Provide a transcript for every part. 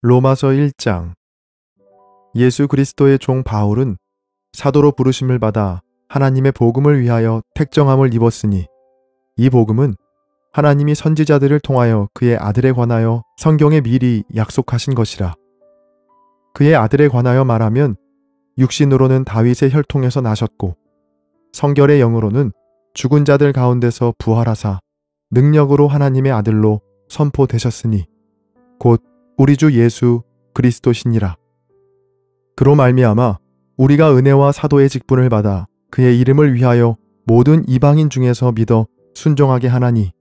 로마서 1장. 예수 그리스도의 종 바울은 사도로 부르심을 받아 하나님의 복음을 위하여 택정함을 입었으니 이 복음은 하나님이 선지자들을 통하여 그의 아들에 관하여 성경에 미리 약속하신 것이라. 그의 아들에 관하여 말하면 육신으로는 다윗의 혈통에서 나셨고 성결의 영으로는 죽은 자들 가운데서 부활하사 능력으로 하나님의 아들로 선포되셨으니 곧 우리 주 예수 그리스도시니라. 그로 말미암아 우리가 은혜와 사도의 직분을 받아 그의 이름을 위하여 모든 이방인 중에서 믿어 순종하게 하나니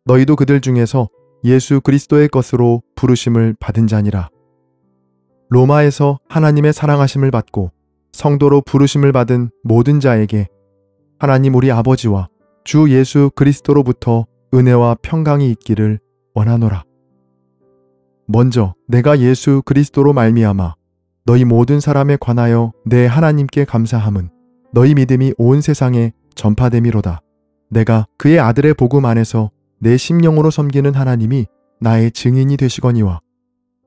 너희도 그들 중에서 예수 그리스도의 것으로 부르심을 받은 자니라. 로마에서 하나님의 사랑하심을 받고 성도로 부르심을 받은 모든 자에게 하나님 우리 아버지와 주 예수 그리스도로부터 은혜와 평강이 있기를 원하노라. 먼저 내가 예수 그리스도로 말미암아 너희 모든 사람에 관하여 내 하나님께 감사함은 너희 믿음이 온 세상에 전파됨이로다. 내가 그의 아들의 복음 안에서 내 심령으로 섬기는 하나님이 나의 증인이 되시거니와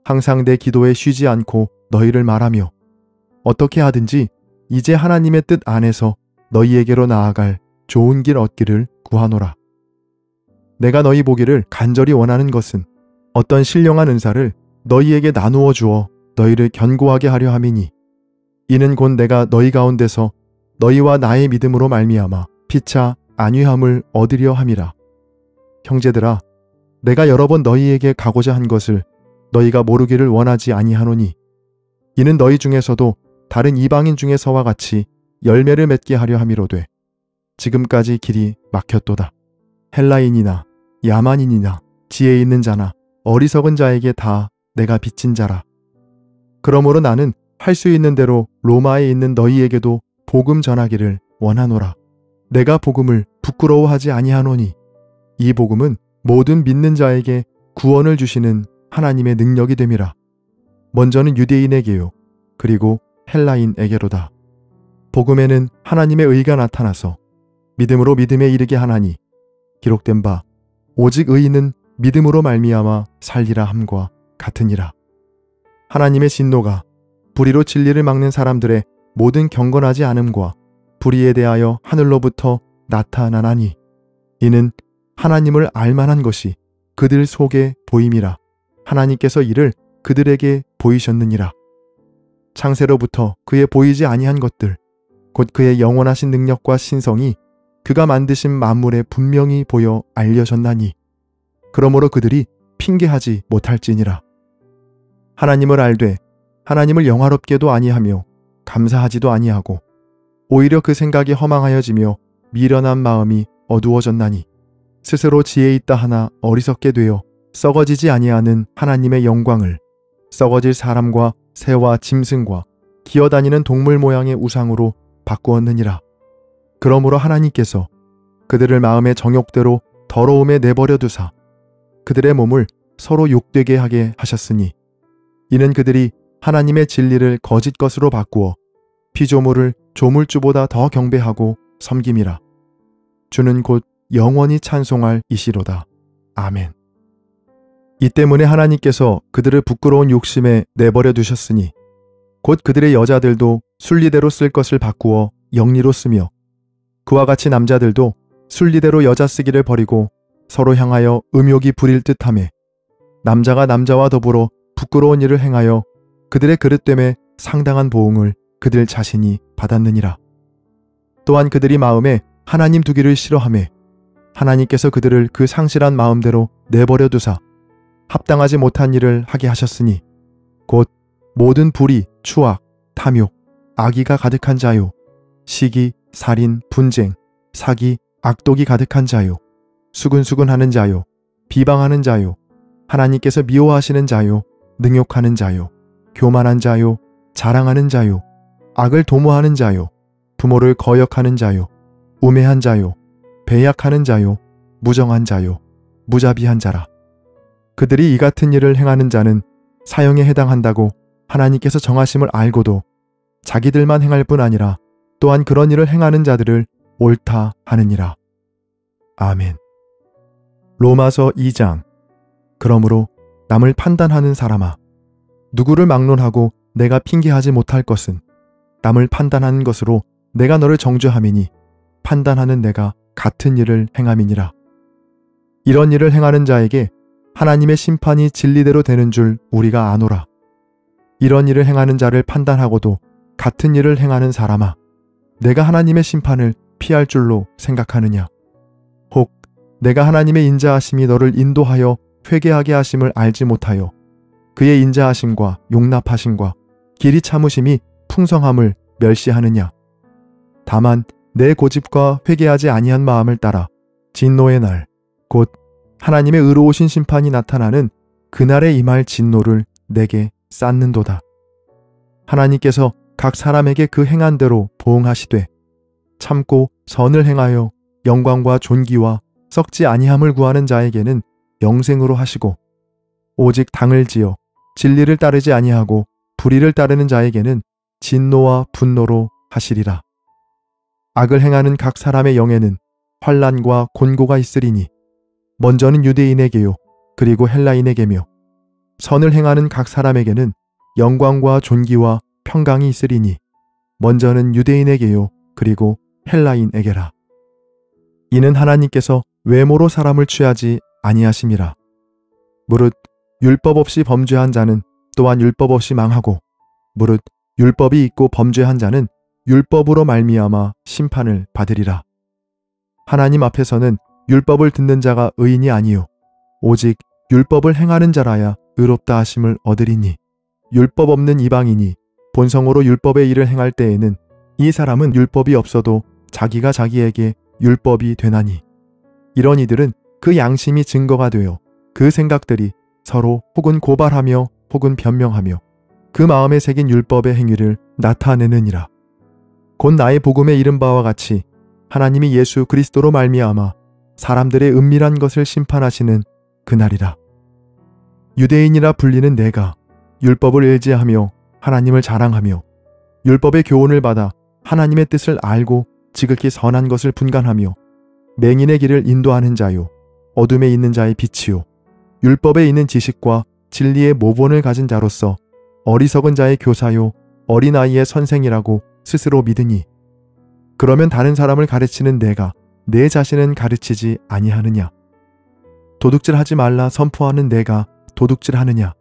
항상 내 기도에 쉬지 않고 너희를 말하며 어떻게 하든지 이제 하나님의 뜻 안에서 너희에게로 나아갈 좋은 길 얻기를 구하노라. 내가 너희 보기를 간절히 원하는 것은 어떤 신령한 은사를 너희에게 나누어 주어 너희를 견고하게 하려 함이니 이는 곧 내가 너희 가운데서 너희와 나의 믿음으로 말미암아 피차 안위함을 얻으려 함이라. 형제들아, 내가 여러 번 너희에게 가고자 한 것을 너희가 모르기를 원하지 아니하노니 이는 너희 중에서도 다른 이방인 중에서와 같이 열매를 맺게 하려 함이로되 지금까지 길이 막혔도다. 헬라인이나 야만인이나 지혜 있는 자나 어리석은 자에게 다 내가 빚진 자라. 그러므로 나는 할 수 있는 대로 로마에 있는 너희에게도 복음 전하기를 원하노라. 내가 복음을 부끄러워하지 아니하노니 이 복음은 모든 믿는 자에게 구원을 주시는 하나님의 능력이 됨이라. 먼저는 유대인에게요 그리고 헬라인에게로다. 복음에는 하나님의 의가 나타나서 믿음으로 믿음에 이르게 하나니 기록된 바 오직 의인은 믿음으로 말미암아 살리라 함과 같으니라. 하나님의 진노가 불의로 진리를 막는 사람들의 모든 경건하지 않음과 불의에 대하여 하늘로부터 나타나나니 이는 하나님을 알만한 것이 그들 속에 보임이라. 하나님께서 이를 그들에게 보이셨느니라. 창세로부터 그의 보이지 아니한 것들 곧 그의 영원하신 능력과 신성이 그가 만드신 만물에 분명히 보여 알려졌나니 그러므로 그들이 핑계하지 못할지니라. 하나님을 알되 하나님을 영화롭게도 아니하며 감사하지도 아니하고 오히려 그 생각이 허망하여지며 미련한 마음이 어두워졌나니 스스로 지혜 있다 하나 어리석게 되어 썩어지지 아니하는 하나님의 영광을 썩어질 사람과 새와 짐승과 기어다니는 동물 모양의 우상으로 바꾸었느니라. 그러므로 하나님께서 그들을 마음의 정욕대로 더러움에 내버려 두사 그들의 몸을 서로 욕되게 하게 하셨으니 이는 그들이 하나님의 진리를 거짓 것으로 바꾸어 피조물을 조물주보다 더 경배하고 섬김이라. 주는 곧 영원히 찬송할 이시로다. 아멘. 이 때문에 하나님께서 그들을 부끄러운 욕심에 내버려 두셨으니 곧 그들의 여자들도 순리대로 쓸 것을 바꾸어 영리로 쓰며 그와 같이 남자들도 순리대로 여자 쓰기를 버리고 서로 향하여 음욕이 부릴 듯하며 남자가 남자와 더불어 부끄러운 일을 행하여 그들의 그릇됨에 상당한 보응을 그들 자신이 받았느니라. 또한 그들이 마음에 하나님 두기를 싫어하며 하나님께서 그들을 그 상실한 마음대로 내버려 두사 합당하지 못한 일을 하게 하셨으니 곧 모든 불의, 추악, 탐욕, 악의가 가득한 자요 시기, 살인, 분쟁, 사기, 악독이 가득한 자요 수근수근하는 자요 비방하는 자요 하나님께서 미워하시는 자요 능욕하는 자요 교만한 자요 자랑하는 자요 악을 도모하는 자요 부모를 거역하는 자요 우매한 자요 배약하는 자요 무정한 자요 무자비한 자라. 그들이 이 같은 일을 행하는 자는 사형에 해당한다고 하나님께서 정하심을 알고도 자기들만 행할 뿐 아니라 또한 그런 일을 행하는 자들을 옳다 하느니라. 아멘. 로마서 2장. 그러므로 남을 판단하는 사람아, 누구를 막론하고 내가 핑계하지 못할 것은 남을 판단하는 것으로 내가 너를 정죄함이니 판단하는 내가 같은 일을 행함이니라. 이런 일을 행하는 자에게 하나님의 심판이 진리대로 되는 줄 우리가 아노라. 이런 일을 행하는 자를 판단하고도 같은 일을 행하는 사람아, 내가 하나님의 심판을 피할 줄로 생각하느냐? 혹 내가 하나님의 인자하심이 너를 인도하여 회개하게 하심을 알지 못하여 그의 인자하심과 용납하심과 길이 참으심이 풍성함을 멸시하느냐? 다만 내 고집과 회개하지 아니한 마음을 따라 진노의 날, 곧 하나님의 의로우신 심판이 나타나는 그날에 임할 진노를 내게 쌓는도다. 하나님께서 각 사람에게 그 행한 대로 보응하시되 참고 선을 행하여 영광과 존귀와 썩지 아니함을 구하는 자에게는 영생으로 하시고, 오직 당을 지어 진리를 따르지 아니하고 불의를 따르는 자에게는 진노와 분노로 하시리라. 악을 행하는 각 사람의 영에는 환난과 곤고가 있으리니 먼저는 유대인에게요 그리고 헬라인에게며, 선을 행하는 각 사람에게는 영광과 존귀와 평강이 있으리니 먼저는 유대인에게요 그리고 헬라인에게라. 이는 하나님께서 외모로 사람을 취하지 아니하심이라. 무릇 율법 없이 범죄한 자는 또한 율법 없이 망하고, 무릇 율법이 있고 범죄한 자는 율법으로 말미암아 심판을 받으리라. 하나님 앞에서는 율법을 듣는 자가 의인이 아니요 오직 율법을 행하는 자라야 의롭다 하심을 얻으리니, 율법 없는 이방인이 본성으로 율법의 일을 행할 때에는 이 사람은 율법이 없어도 자기가 자기에게 율법이 되나니, 이런 이들은 그 양심이 증거가 되어 그 생각들이 서로 혹은 고발하며 혹은 변명하며 그 마음에 새긴 율법의 행위를 나타내느니라. 곧 나의 복음에 이른 바와 같이 하나님이 예수 그리스도로 말미암아 사람들의 은밀한 것을 심판하시는 그날이라. 유대인이라 불리는 내가 율법을 의지하며 하나님을 자랑하며 율법의 교훈을 받아 하나님의 뜻을 알고 지극히 선한 것을 분간하며 맹인의 길을 인도하는 자요 어둠에 있는 자의 빛이요 율법에 있는 지식과 진리의 모본을 가진 자로서 어리석은 자의 교사요 어린아이의 선생이라고 스스로 믿으니, 그러면 다른 사람을 가르치는 내가 내 자신은 가르치지 아니하느냐? 도둑질하지 말라 선포하는 내가 도둑질하느냐?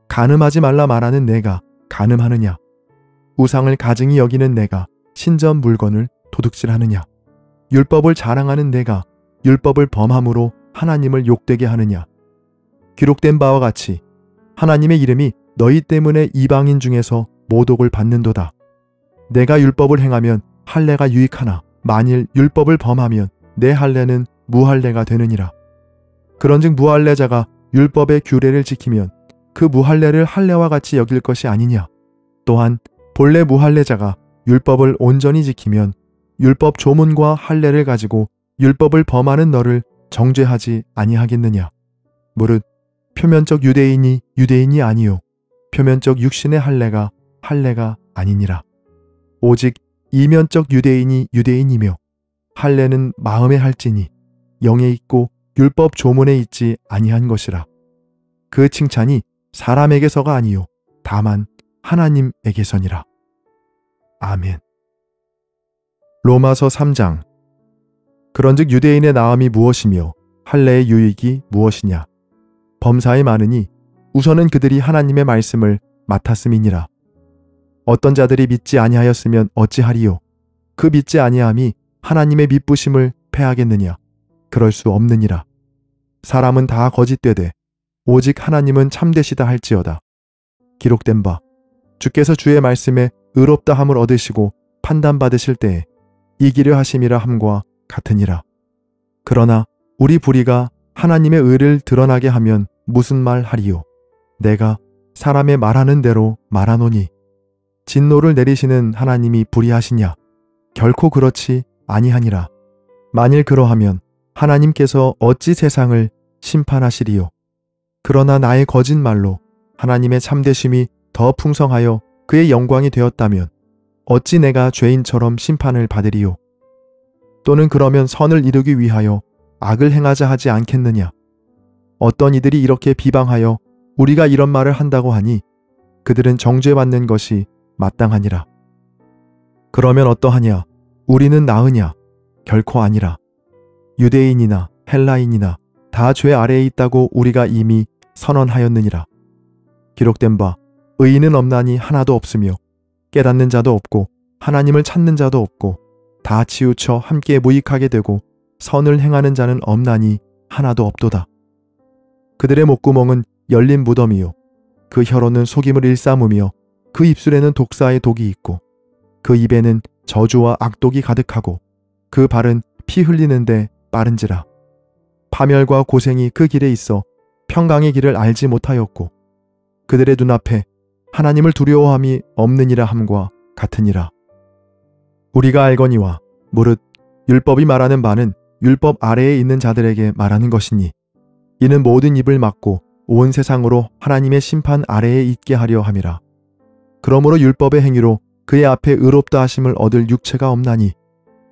간음하지 말라 말하는 내가 간음하느냐? 우상을 가증히 여기는 내가 신전 물건을 도둑질하느냐? 율법을 자랑하는 내가 율법을 범함으로 하나님을 욕되게 하느냐? 기록된 바와 같이 하나님의 이름이 너희 때문에 이방인 중에서 모독을 받는도다. 내가 율법을 행하면 할례가 유익하나 만일 율법을 범하면 내 할례는 무할례가 되느니라. 그런즉 무할례자가 율법의 규례를 지키면 그 무할례를 할례와 같이 여길 것이 아니냐? 또한 본래 무할례자가 율법을 온전히 지키면 율법 조문과 할례를 가지고 율법을 범하는 너를 정죄하지 아니하겠느냐? 무릇 표면적 유대인이 유대인이 아니요 표면적 육신의 할례가 할례가 아니니라. 오직 이면적 유대인이 유대인이며 할례는 마음에 할지니 영에 있고 율법 조문에 있지 아니한 것이라. 그 칭찬이 사람에게서가 아니요 다만 하나님에게서니라. 아멘. 로마서 3장. 그런즉 유대인의 나음이 무엇이며 할례의 유익이 무엇이냐? 범사에 많으니 우선은 그들이 하나님의 말씀을 맡았음이니라. 어떤 자들이 믿지 아니하였으면 어찌하리요? 그 믿지 아니함이 하나님의 믿부심을 패하겠느냐? 그럴 수 없느니라. 사람은 다 거짓되되 오직 하나님은 참되시다 할지어다. 기록된 바 주께서 주의 말씀에 의롭다 함을 얻으시고 판단받으실 때에 이기려 하심이라 함과 같으니라. 그러나 우리 불의가 하나님의 의를 드러나게 하면 무슨 말 하리요? 내가 사람의 말하는 대로 말하노니 진노를 내리시는 하나님이 불의하시냐? 결코 그렇지 아니하니라. 만일 그러하면 하나님께서 어찌 세상을 심판하시리요? 그러나 나의 거짓말로 하나님의 참되심이 더 풍성하여 그의 영광이 되었다면 어찌 내가 죄인처럼 심판을 받으리요? 또는 그러면 선을 이루기 위하여 악을 행하자 하지 않겠느냐? 어떤 이들이 이렇게 비방하여 우리가 이런 말을 한다고 하니 그들은 정죄받는 것이 마땅하니라. 그러면 어떠하냐? 우리는 나으냐? 결코 아니라. 유대인이나 헬라인이나 다 죄 아래에 있다고 우리가 이미 선언하였느니라. 기록된 바 의인은 없나니 하나도 없으며 깨닫는 자도 없고 하나님을 찾는 자도 없고 다 치우쳐 함께 무익하게 되고 선을 행하는 자는 없나니 하나도 없도다. 그들의 목구멍은 열린 무덤이요 그 혀로는 속임을 일삼으며 그 입술에는 독사의 독이 있고 그 입에는 저주와 악독이 가득하고 그 발은 피 흘리는데 빠른지라. 파멸과 고생이 그 길에 있어 평강의 길을 알지 못하였고 그들의 눈앞에 하나님을 두려워함이 없느니라 함과 같으니라. 우리가 알거니와 무릇 율법이 말하는 바는 율법 아래에 있는 자들에게 말하는 것이니 이는 모든 입을 막고 온 세상으로 하나님의 심판 아래에 있게 하려 함이라. 그러므로 율법의 행위로 그의 앞에 의롭다 하심을 얻을 육체가 없나니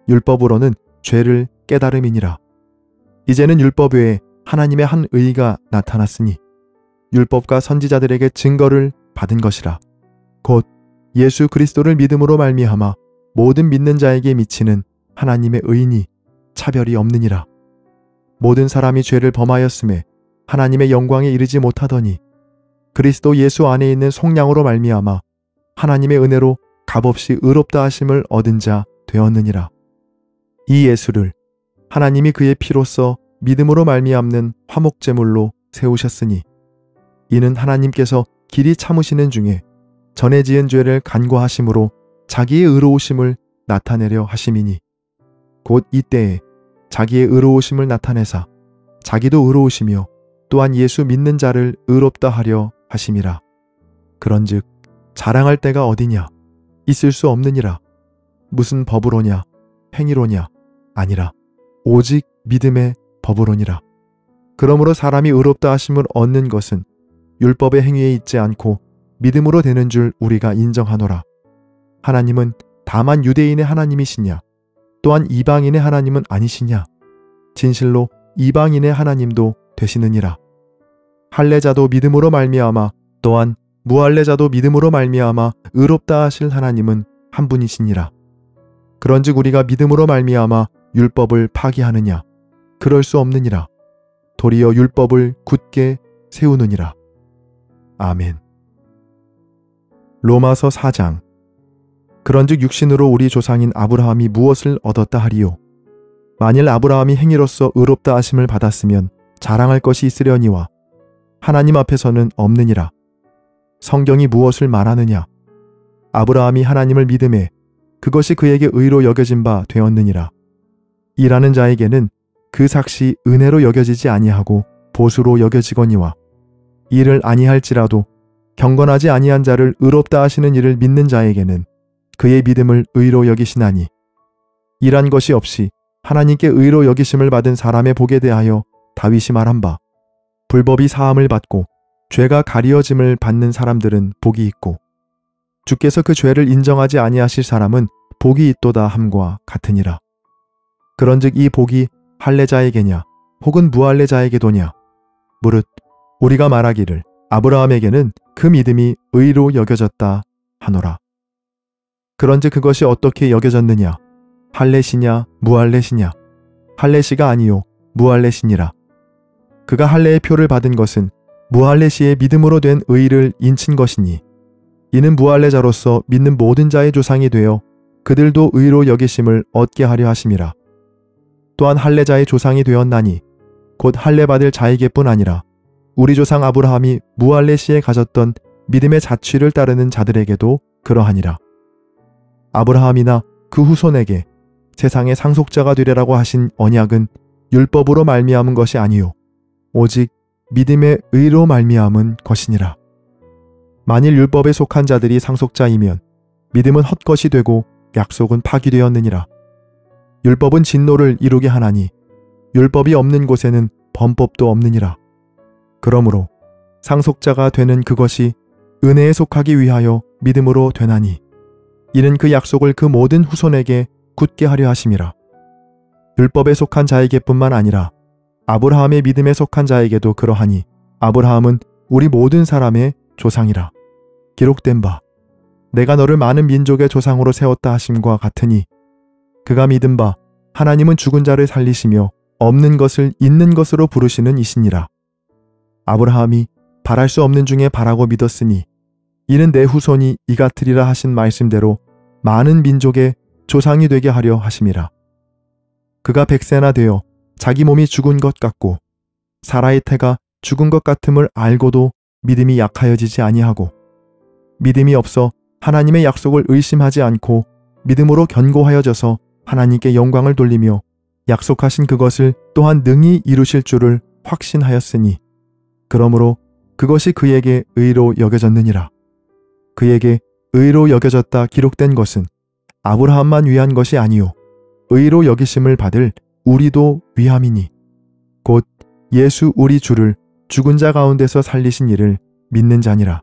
율법으로는 죄를 깨달음이니라. 이제는 율법 외에 하나님의 한 의가 나타났으니 율법과 선지자들에게 증거를 받은 것이라. 곧 예수 그리스도를 믿음으로 말미암아 모든 믿는 자에게 미치는 하나님의 의인이 차별이 없느니라. 모든 사람이 죄를 범하였음에 하나님의 영광에 이르지 못하더니 그리스도 예수 안에 있는 속량으로 말미암아 하나님의 은혜로 값없이 의롭다 하심을 얻은 자 되었느니라. 이 예수를 하나님이 그의 피로써 믿음으로 말미암는 화목제물로 세우셨으니 이는 하나님께서 길이 참으시는 중에 전에 지은 죄를 간과하심으로 자기의 의로우심을 나타내려 하심이니 곧 이때에 자기의 의로우심을 나타내사 자기도 의로우시며 또한 예수 믿는 자를 의롭다 하려 하심이라. 그런즉 자랑할 때가 어디냐? 있을 수 없느니라. 무슨 법으로냐? 행위로냐? 아니라 오직 믿음의 법으로니라. 그러므로 사람이 의롭다 하심을 얻는 것은 율법의 행위에 있지 않고 믿음으로 되는 줄 우리가 인정하노라. 하나님은 다만 유대인의 하나님이시냐? 또한 이방인의 하나님은 아니시냐? 진실로 이방인의 하나님도 되시느니라. 할례자도 믿음으로 말미암아 또한 무할례자도 믿음으로 말미암아 의롭다 하실 하나님은 한 분이시니라. 그런즉 우리가 믿음으로 말미암아 율법을 파기하느냐? 그럴 수 없느니라. 도리어 율법을 굳게 세우느니라. 아멘. 로마서 4장. 그런즉 육신으로 우리 조상인 아브라함이 무엇을 얻었다 하리요? 만일 아브라함이 행위로서 의롭다 하심을 받았으면 자랑할 것이 있으려니와 하나님 앞에서는 없느니라. 성경이 무엇을 말하느냐? 아브라함이 하나님을 믿음에 그것이 그에게 의로 여겨진 바 되었느니라. 일하는 자에게는 그 삭시 은혜로 여겨지지 아니하고 보수로 여겨지거니와 일을 아니할지라도 경건하지 아니한 자를 의롭다 하시는 일을 믿는 자에게는 그의 믿음을 의로 여기시나니 일한 것이 없이 하나님께 의로 여기심을 받은 사람의 복에 대하여 다윗이 말한 바 불법이 사함을 받고 죄가 가리어짐을 받는 사람들은 복이 있고 주께서 그 죄를 인정하지 아니하실 사람은 복이 있도다 함과 같으니라. 그런즉 이 복이 할례자에게냐 혹은 무할례자에게도냐? 무릇 우리가 말하기를 아브라함에게는 그 믿음이 의로 여겨졌다 하노라. 그런즉 그것이 어떻게 여겨졌느냐? 할례시냐 무할례시냐? 할례시가 아니요 무할례시니라. 그가 할례의 표를 받은 것은 무할례시의 믿음으로 된 의를 인친 것이니 이는 무할례자로서 믿는 모든 자의 조상이 되어 그들도 의로 여기심을 얻게 하려 하심이라. 또한 할례자의 조상이 되었나니 곧 할례받을 자에게뿐 아니라 우리 조상 아브라함이 무할례시에 가졌던 믿음의 자취를 따르는 자들에게도 그러하니라. 아브라함이나 그 후손에게 세상의 상속자가 되리라고 하신 언약은 율법으로 말미암은 것이 아니요 오직 믿음의 의로 말미암은 것이니라. 만일 율법에 속한 자들이 상속자이면 믿음은 헛것이 되고 약속은 파기되었느니라. 율법은 진노를 이루게 하나니 율법이 없는 곳에는 범법도 없느니라. 그러므로 상속자가 되는 그것이 은혜에 속하기 위하여 믿음으로 되나니 이는 그 약속을 그 모든 후손에게 굳게 하려 하심이라. 율법에 속한 자에게뿐만 아니라 아브라함의 믿음에 속한 자에게도 그러하니 아브라함은 우리 모든 사람의 조상이라. 기록된 바 내가 너를 많은 민족의 조상으로 세웠다 하심과 같으니 그가 믿은 바 하나님은 죽은 자를 살리시며 없는 것을 있는 것으로 부르시는 이시니라. 아브라함이 바랄 수 없는 중에 바라고 믿었으니 이는 내 후손이 이같으리라 하신 말씀대로 많은 민족의 조상이 되게 하려 하심이라. 그가 100세나 되어 자기 몸이 죽은 것 같고 사라의 태가 죽은 것 같음을 알고도 믿음이 약하여지지 아니하고 믿음이 없어 하나님의 약속을 의심하지 않고 믿음으로 견고하여져서 하나님께 영광을 돌리며 약속하신 그것을 또한 능히 이루실 줄을 확신하였으니 그러므로 그것이 그에게 의로 여겨졌느니라. 그에게 의로 여겨졌다 기록된 것은 아브라함만 위한 것이 아니요 의로 여기심을 받을 우리도 위함이니 곧 예수 우리 주를 죽은 자 가운데서 살리신 이를 믿는 자니라.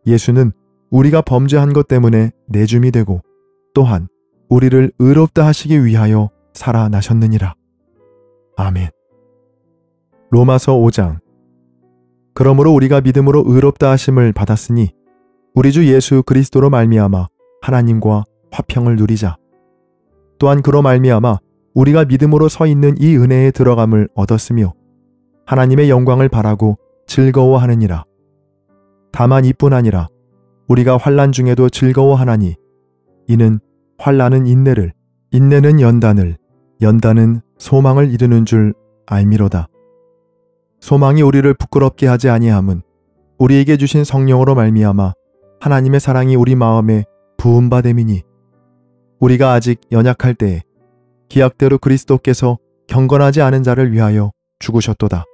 예수는 우리가 범죄한 것 때문에 내줌이 되고 또한 우리를 의롭다 하시기 위하여 살아나셨느니라. 아멘. 로마서 5장. 그러므로 우리가 믿음으로 의롭다 하심을 받았으니 우리 주 예수 그리스도로 말미암아 하나님과 화평을 누리자. 또한 그로 말미암아 우리가 믿음으로 서 있는 이 은혜에 들어감을 얻었으며 하나님의 영광을 바라고 즐거워하느니라. 다만 이뿐 아니라 우리가 환난 중에도 즐거워하나니 이는 환난은 인내를, 인내는 연단을, 연단은 소망을 이루는 줄 알미로다. 소망이 우리를 부끄럽게 하지 아니함은 우리에게 주신 성령으로 말미암아 하나님의 사랑이 우리 마음에 부음받음이니 우리가 아직 연약할 때에 기약대로 그리스도께서 경건하지 않은 자를 위하여 죽으셨도다.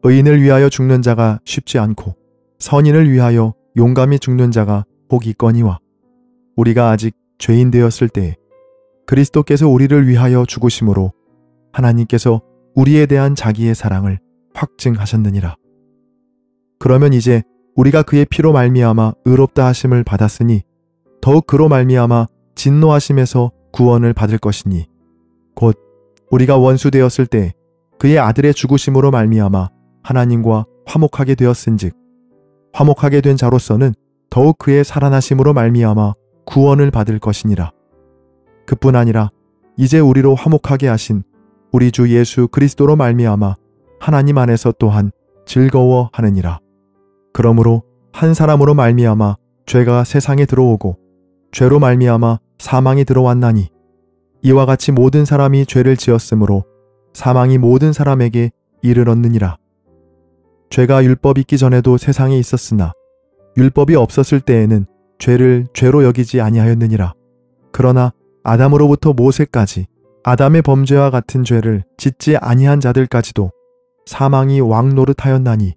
의인을 위하여 죽는 자가 쉽지 않고 선인을 위하여 용감히 죽는 자가 복 있거니와 우리가 아직 죄인 되었을 때에 그리스도께서 우리를 위하여 죽으심으로 하나님께서 우리에 대한 자기의 사랑을 확증하셨느니라. 그러면 이제 우리가 그의 피로 말미암아 의롭다 하심을 받았으니 더욱 그로 말미암아 진노하심에서 구원을 받을 것이니 곧 우리가 원수 되었을 때 그의 아들의 죽으심으로 말미암아 하나님과 화목하게 되었은즉 화목하게 된 자로서는 더욱 그의 살아나심으로 말미암아 구원을 받을 것이니라. 그뿐 아니라 이제 우리로 화목하게 하신 우리 주 예수 그리스도로 말미암아 하나님 안에서 또한 즐거워하느니라. 그러므로 한 사람으로 말미암아 죄가 세상에 들어오고 죄로 말미암아 사망이 들어왔나니 이와 같이 모든 사람이 죄를 지었으므로 사망이 모든 사람에게 이르렀느니라. 죄가 율법 있기 전에도 세상에 있었으나 율법이 없었을 때에는 죄를 죄로 여기지 아니하였느니라. 그러나 아담으로부터 모세까지 아담의 범죄와 같은 죄를 짓지 아니한 자들까지도 사망이 왕노릇하였나니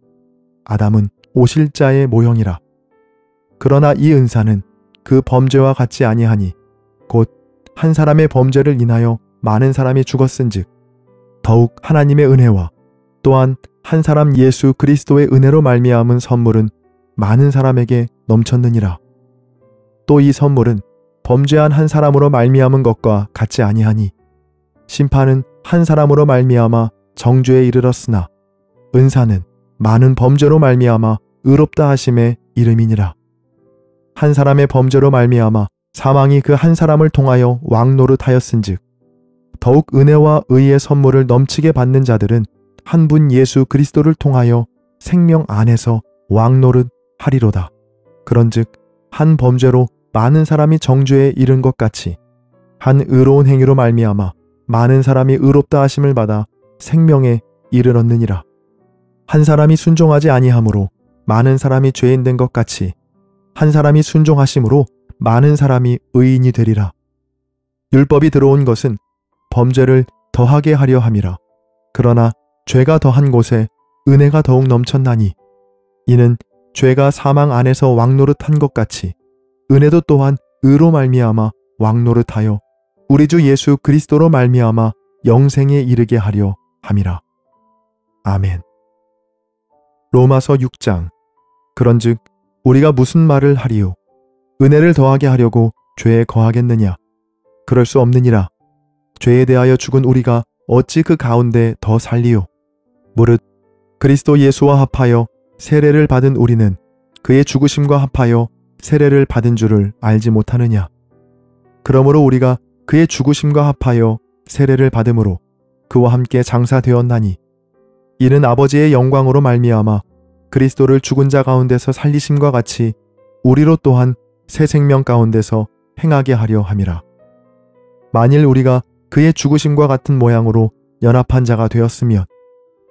아담은 오실 자의 모형이라. 그러나 이 은사는 그 범죄와 같지 아니하니 곧 한 사람의 범죄를 인하여 많은 사람이 죽었은즉 더욱 하나님의 은혜와 또한 한 사람 예수 그리스도의 은혜로 말미암은 선물은 많은 사람에게 넘쳤느니라. 또 이 선물은 범죄한 한 사람으로 말미암은 것과 같지 아니하니 심판은 한 사람으로 말미암아 정죄에 이르렀으나 은사는 많은 범죄로 말미암아 의롭다 하심의 이름이니라. 한 사람의 범죄로 말미암아 사망이 그 한 사람을 통하여 왕노릇하였은즉 더욱 은혜와 의의 선물을 넘치게 받는 자들은 한 분 예수 그리스도를 통하여 생명 안에서 왕노릇하리로다. 그런즉 한 범죄로 많은 사람이 정죄에 이른 것 같이 한 의로운 행위로 말미암아 많은 사람이 의롭다 하심을 받아 생명에 이르렀느니라. 한 사람이 순종하지 아니하므로 많은 사람이 죄인 된 것 같이 한 사람이 순종하심으로 많은 사람이 의인이 되리라. 율법이 들어온 것은 범죄를 더하게 하려 함이라. 그러나 죄가 더한 곳에 은혜가 더욱 넘쳤나니 이는 죄가 사망 안에서 왕노릇한 것 같이 은혜도 또한 의로 말미암아 왕노릇하여 우리 주 예수 그리스도로 말미암아 영생에 이르게 하려 함이라. 아멘. 로마서 6장. 그런즉 우리가 무슨 말을 하리요? 은혜를 더하게 하려고 죄에 거하겠느냐? 그럴 수 없느니라. 죄에 대하여 죽은 우리가 어찌 그 가운데 더 살리요? 무릇 그리스도 예수와 합하여 세례를 받은 우리는 그의 죽으심과 합하여 세례를 받은 줄을 알지 못하느냐? 그러므로 우리가 그의 죽으심과 합하여 세례를 받음으로 그와 함께 장사되었나니 이는 아버지의 영광으로 말미암아 그리스도를 죽은 자 가운데서 살리심과 같이 우리로 또한 새 생명 가운데서 행하게 하려 함이라. 만일 우리가 그의 죽으심과 같은 모양으로 연합한 자가 되었으면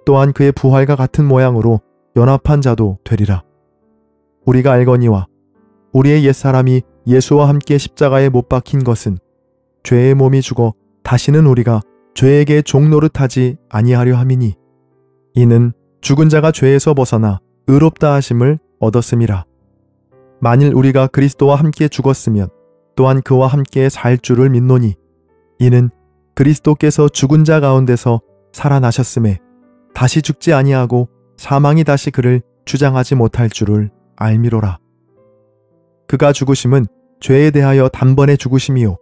또한 그의 부활과 같은 모양으로 연합한 자도 되리라. 우리가 알거니와 우리의 옛사람이 예수와 함께 십자가에 못 박힌 것은 죄의 몸이 죽어 다시는 우리가 죄에게 종노릇하지 아니하려 함이니 이는 죽은 자가 죄에서 벗어나 의롭다 하심을 얻었음이라. 만일 우리가 그리스도와 함께 죽었으면 또한 그와 함께 살 줄을 믿노니 이는 그리스도께서 죽은 자 가운데서 살아나셨음에 다시 죽지 아니하고 사망이 다시 그를 주장하지 못할 줄을 알미로라. 그가 죽으심은 죄에 대하여 단번에 죽으심이요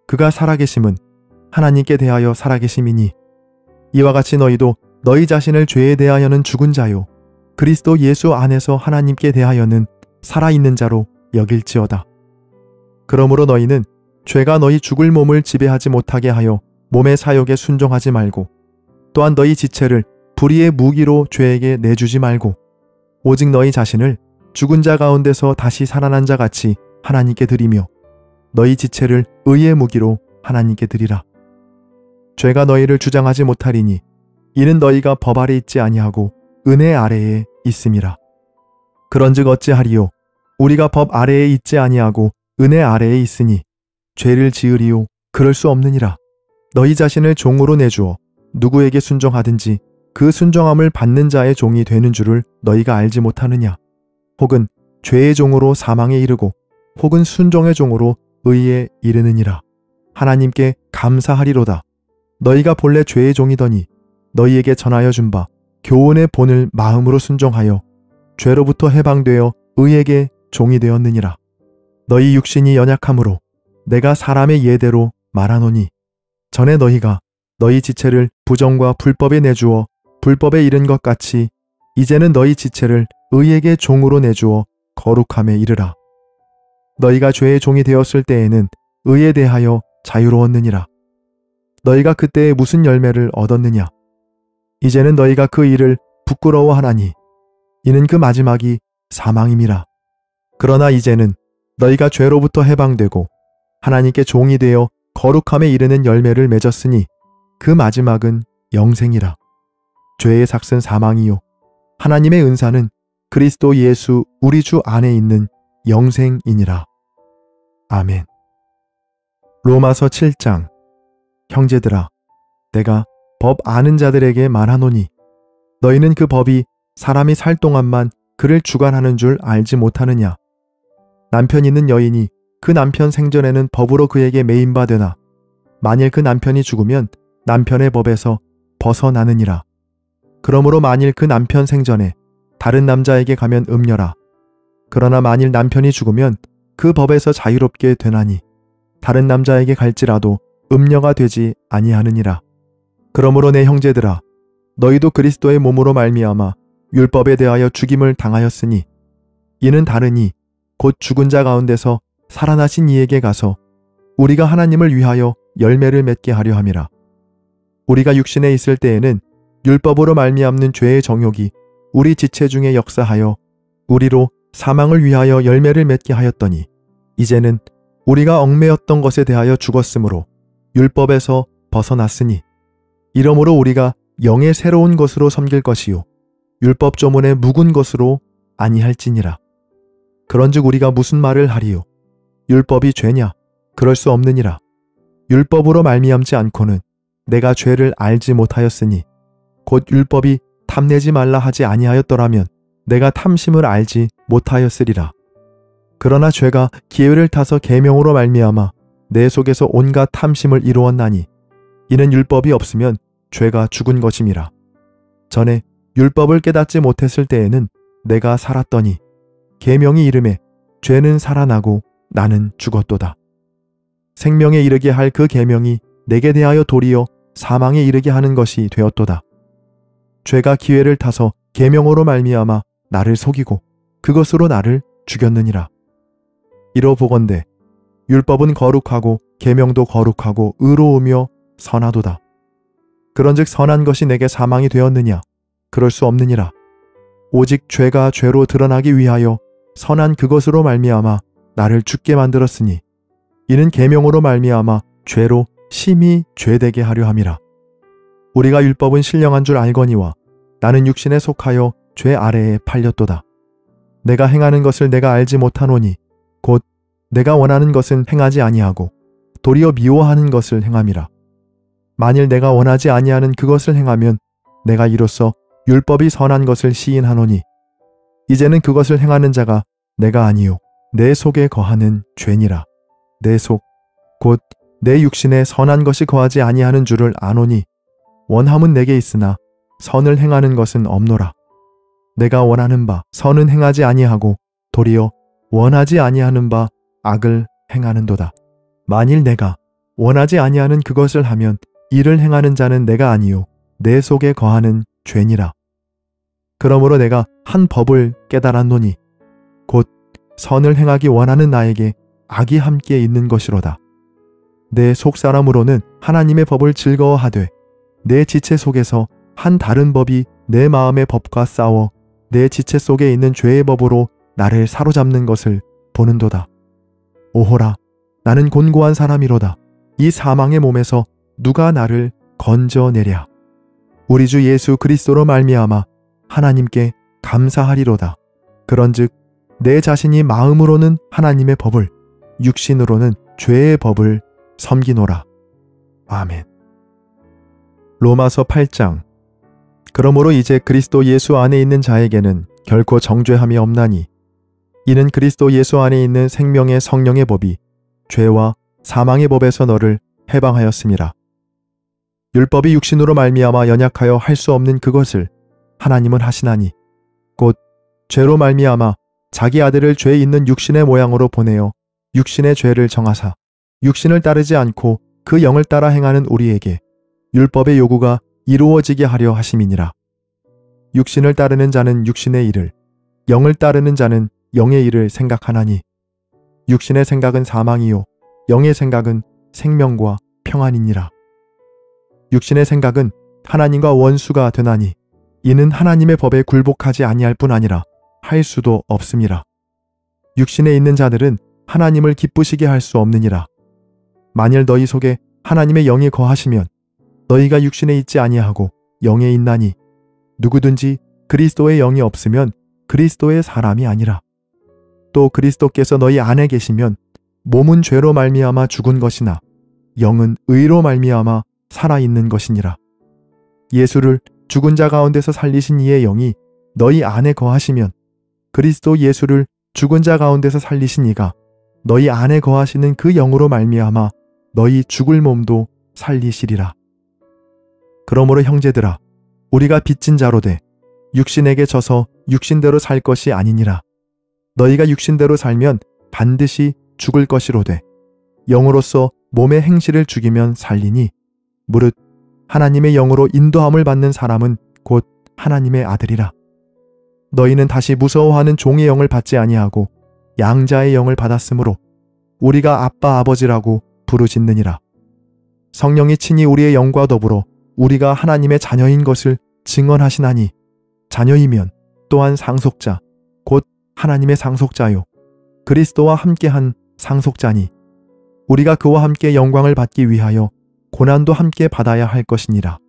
그가 살아계심은 하나님께 대하여 살아계심이니 이와 같이 너희도 너희 자신을 죄에 대하여는 죽은 자요 그리스도 예수 안에서 하나님께 대하여는 살아있는 자로 여길지어다. 그러므로 너희는 죄가 너희 죽을 몸을 지배하지 못하게 하여 몸의 사욕에 순종하지 말고 또한 너희 지체를 불의의 무기로 죄에게 내주지 말고 오직 너희 자신을 죽은 자 가운데서 다시 살아난 자 같이 하나님께 드리며 너희 지체를 의의 무기로 하나님께 드리라. 죄가 너희를 주장하지 못하리니 이는 너희가 법 아래 있지 아니하고 은혜 아래에 있음이라. 그런즉 어찌하리요? 우리가 법 아래에 있지 아니하고 은혜 아래에 있으니 죄를 지으리요? 그럴 수 없느니라. 너희 자신을 종으로 내주어 누구에게 순종하든지 그 순종함을 받는 자의 종이 되는 줄을 너희가 알지 못하느냐? 혹은 죄의 종으로 사망에 이르고 혹은 순종의 종으로 의에 이르느니라. 하나님께 감사하리로다. 너희가 본래 죄의 종이더니 너희에게 전하여 준 바 교훈의 본을 마음으로 순종하여 죄로부터 해방되어 의에게 종이 되었느니라. 너희 육신이 연약함으로 내가 사람의 예대로 말하노니 전에 너희가 너희 지체를 부정과 불법에 내주어 불법에 이른 것 같이 이제는 너희 지체를 의에게 종으로 내주어 거룩함에 이르라. 너희가 죄의 종이 되었을 때에는 의에 대하여 자유로웠느니라. 너희가 그때에 무슨 열매를 얻었느냐? 이제는 너희가 그 일을 부끄러워하나니 이는 그 마지막이 사망임이라. 그러나 이제는 너희가 죄로부터 해방되고 하나님께 종이 되어 거룩함에 이르는 열매를 맺었으니 그 마지막은 영생이라. 죄의 삭은 사망이요 하나님의 은사는 그리스도 예수 우리 주 안에 있는 영생이니라. 아멘. 로마서 7장. 형제들아, 내가 법 아는 자들에게 말하노니 너희는 그 법이 사람이 살 동안만 그를 주관하는 줄 알지 못하느냐? 남편 있는 여인이 그 남편 생전에는 법으로 그에게 매인바되나 만일 그 남편이 죽으면 남편의 법에서 벗어나느니라. 그러므로 만일 그 남편 생전에 다른 남자에게 가면 음녀라. 그러나 만일 남편이 죽으면 그 법에서 자유롭게 되나니 다른 남자에게 갈지라도 음녀가 되지 아니하느니라. 그러므로 내 형제들아, 너희도 그리스도의 몸으로 말미암아 율법에 대하여 죽임을 당하였으니 이는 다르니 곧 죽은 자 가운데서 살아나신 이에게 가서 우리가 하나님을 위하여 열매를 맺게 하려 함이라. 우리가 육신에 있을 때에는 율법으로 말미암는 죄의 정욕이 우리 지체 중에 역사하여 우리로 사망을 위하여 열매를 맺게 하였더니 이제는 우리가 얽매였던 것에 대하여 죽었으므로 율법에서 벗어났으니 이러므로 우리가 영의 새로운 것으로 섬길 것이요 율법 조문의 묵은 것으로 아니할지니라. 그런즉 우리가 무슨 말을 하리요? 율법이 죄냐? 그럴 수 없느니라. 율법으로 말미암지 않고는 내가 죄를 알지 못하였으니 곧 율법이 탐내지 말라 하지 아니하였더라면 내가 탐심을 알지 못하였으리라. 그러나 죄가 기회를 타서 계명으로 말미암아 내 속에서 온갖 탐심을 이루었나니 이는 율법이 없으면 죄가 죽은 것임이라. 전에 율법을 깨닫지 못했을 때에는 내가 살았더니 계명이 이름에 죄는 살아나고 나는 죽었도다. 생명에 이르게 할 그 계명이 내게 대하여 도리어 사망에 이르게 하는 것이 되었도다. 죄가 기회를 타서 계명으로 말미암아 나를 속이고 그것으로 나를 죽였느니라. 이로 보건대 율법은 거룩하고 계명도 거룩하고 의로우며 선하도다. 그런즉 선한 것이 내게 사망이 되었느냐? 그럴 수 없느니라. 오직 죄가 죄로 드러나기 위하여 선한 그것으로 말미암아 나를 죽게 만들었으니 이는 계명으로 말미암아 죄로 심히 죄되게 하려 함이라. 우리가 율법은 신령한 줄 알거니와 나는 육신에 속하여 죄 아래에 팔렸도다. 내가 행하는 것을 내가 알지 못하노니 곧 내가 원하는 것은 행하지 아니하고 도리어 미워하는 것을 행함이라. 만일 내가 원하지 아니하는 그것을 행하면 내가 이로써 율법이 선한 것을 시인하노니 이제는 그것을 행하는 자가 내가 아니요 내 속에 거하는 죄니라. 내 속 곧 내 육신에 선한 것이 거하지 아니하는 줄을 아노니 원함은 내게 있으나 선을 행하는 것은 없노라. 내가 원하는 바 선은 행하지 아니하고 도리어 원하지 아니하는 바 악을 행하는도다. 만일 내가 원하지 아니하는 그것을 하면 이를 행하는 자는 내가 아니요 내 속에 거하는 죄니라. 그러므로 내가 한 법을 깨달았노니 곧 선을 행하기 원하는 나에게 악이 함께 있는 것이로다. 내 속사람으로는 하나님의 법을 즐거워하되 내 지체 속에서 한 다른 법이 내 마음의 법과 싸워 내 지체 속에 있는 죄의 법으로 나를 사로잡는 것을 보는도다. 오호라, 나는 곤고한 사람이로다. 이 사망의 몸에서 누가 나를 건져내랴. 우리 주 예수 그리스도로 말미암아 하나님께 감사하리로다. 그런즉 내 자신이 마음으로는 하나님의 법을, 육신으로는 죄의 법을 섬기노라. 아멘. 로마서 8장. 그러므로 이제 그리스도 예수 안에 있는 자에게는 결코 정죄함이 없나니 이는 그리스도 예수 안에 있는 생명의 성령의 법이 죄와 사망의 법에서 너를 해방하였음이라. 율법이 육신으로 말미암아 연약하여 할 수 없는 그것을 하나님은 하시나니 곧 죄로 말미암아 자기 아들을 죄 있는 육신의 모양으로 보내어 육신의 죄를 정하사 육신을 따르지 않고 그 영을 따라 행하는 우리에게 율법의 요구가 이루어지게 하려 하심이니라. 육신을 따르는 자는 육신의 일을, 영을 따르는 자는 영의 일을 생각하나니 육신의 생각은 사망이요 영의 생각은 생명과 평안이니라. 육신의 생각은 하나님과 원수가 되나니 이는 하나님의 법에 굴복하지 아니할 뿐 아니라 할 수도 없음이라. 육신에 있는 자들은 하나님을 기쁘시게 할 수 없느니라. 만일 너희 속에 하나님의 영이 거하시면 너희가 육신에 있지 아니하고 영에 있나니 누구든지 그리스도의 영이 없으면 그리스도의 사람이 아니라. 또 그리스도께서 너희 안에 계시면 몸은 죄로 말미암아 죽은 것이나 영은 의로 말미암아 살아있는 것이니라. 예수를 죽은 자 가운데서 살리신 이의 영이 너희 안에 거하시면 그리스도 예수를 죽은 자 가운데서 살리신 이가 너희 안에 거하시는 그 영으로 말미암아 너희 죽을 몸도 살리시리라. 그러므로 형제들아, 우리가 빚진 자로 돼 육신에게 져서 육신대로 살 것이 아니니라. 너희가 육신대로 살면 반드시 죽을 것이로되 영으로서 몸의 행실을 죽이면 살리니 무릇 하나님의 영으로 인도함을 받는 사람은 곧 하나님의 아들이라. 너희는 다시 무서워하는 종의 영을 받지 아니하고 양자의 영을 받았으므로 우리가 아빠 아버지라고 부르짖느니라. 성령이 친히 우리의 영과 더불어 우리가 하나님의 자녀인 것을 증언하시나니 자녀이면 또한 상속자 곧 하나님의 상속자요 그리스도와 함께한 상속자니 우리가 그와 함께 영광을 받기 위하여 고난도 함께 받아야 할 것이니라.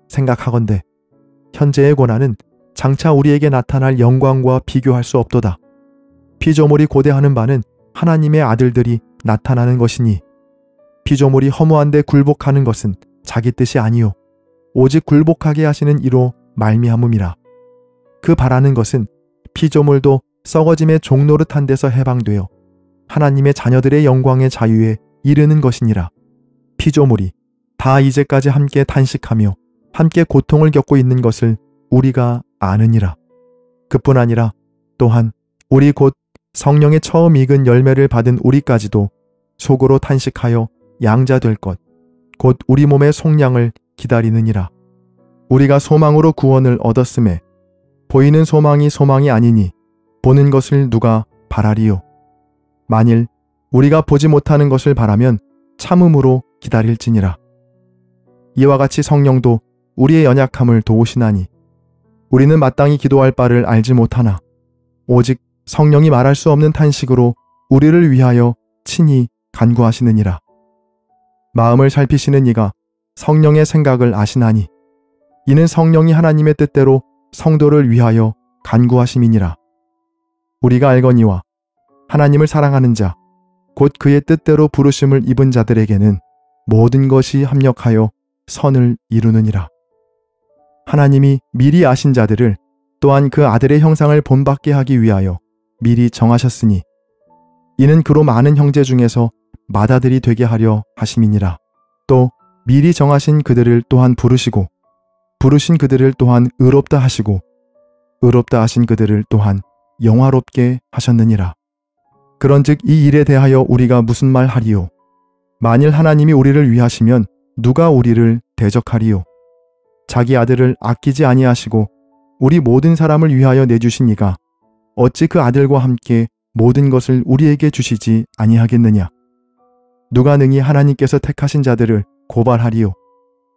생각하건대 현재의 고난은 장차 우리에게 나타날 영광과 비교할 수 없도다. 피조물이 고대하는 바는 하나님의 아들들이 나타나는 것이니 피조물이 허무한데 굴복하는 것은 자기 뜻이 아니요 오직 굴복하게 하시는 이로 말미암음이라. 그 바라는 것은 피조물도 썩어짐의 종노릇한 데서 해방되어 하나님의 자녀들의 영광의 자유에 이르는 것이니라. 피조물이 다 이제까지 함께 탄식하며 함께 고통을 겪고 있는 것을 우리가 아느니라. 그뿐 아니라 또한 우리 곧 성령의 처음 익은 열매를 받은 우리까지도 속으로 탄식하여 양자 될 것, 곧 우리 몸의 속량을 기다리느니라. 우리가 소망으로 구원을 얻었음에 보이는 소망이 소망이 아니니 보는 것을 누가 바라리요? 만일 우리가 보지 못하는 것을 바라면 참음으로 기다릴지니라. 이와 같이 성령도 우리의 연약함을 도우시나니 우리는 마땅히 기도할 바를 알지 못하나 오직 성령이 말할 수 없는 탄식으로 우리를 위하여 친히 간구하시느니라. 마음을 살피시는 이가 성령의 생각을 아시나니 이는 성령이 하나님의 뜻대로 성도를 위하여 간구하심이니라. 우리가 알거니와 하나님을 사랑하는 자 곧 그의 뜻대로 부르심을 입은 자들에게는 모든 것이 합력하여 선을 이루느니라. 하나님이 미리 아신 자들을 또한 그 아들의 형상을 본받게 하기 위하여 미리 정하셨으니 이는 그로 많은 형제 중에서 맏아들이 되게 하려 하심이니라. 또 미리 정하신 그들을 또한 부르시고 부르신 그들을 또한 의롭다 하시고 의롭다 하신 그들을 또한 영화롭게 하셨느니라. 그런즉 이 일에 대하여 우리가 무슨 말 하리요? 만일 하나님이 우리를 위하시면 누가 우리를 대적하리요? 자기 아들을 아끼지 아니하시고 우리 모든 사람을 위하여 내주신 이가 어찌 그 아들과 함께 모든 것을 우리에게 주시지 아니하겠느냐? 누가 능히 하나님께서 택하신 자들을 고발하리요?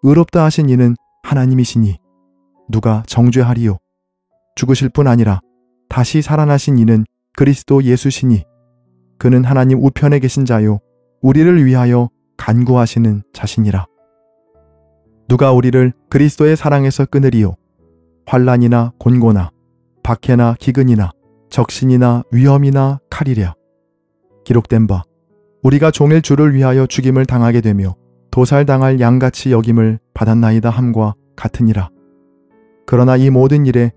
의롭다 하신 이는 하나님이시니 누가 정죄하리요? 죽으실 뿐 아니라 다시 살아나신 이는 그리스도 예수시니 그는 하나님 우편에 계신 자요 우리를 위하여 간구하시는 자시니라. 누가 우리를 그리스도의 사랑에서 끊으리요? 환난이나 곤고나 박해나 기근이나 적신이나 위험이나 칼이랴. 기록된 바 우리가 종일 주를 위하여 죽임을 당하게 되며 도살당할 양같이 여김을 받았나이다 함과 같으니라. 그러나 이 모든 일에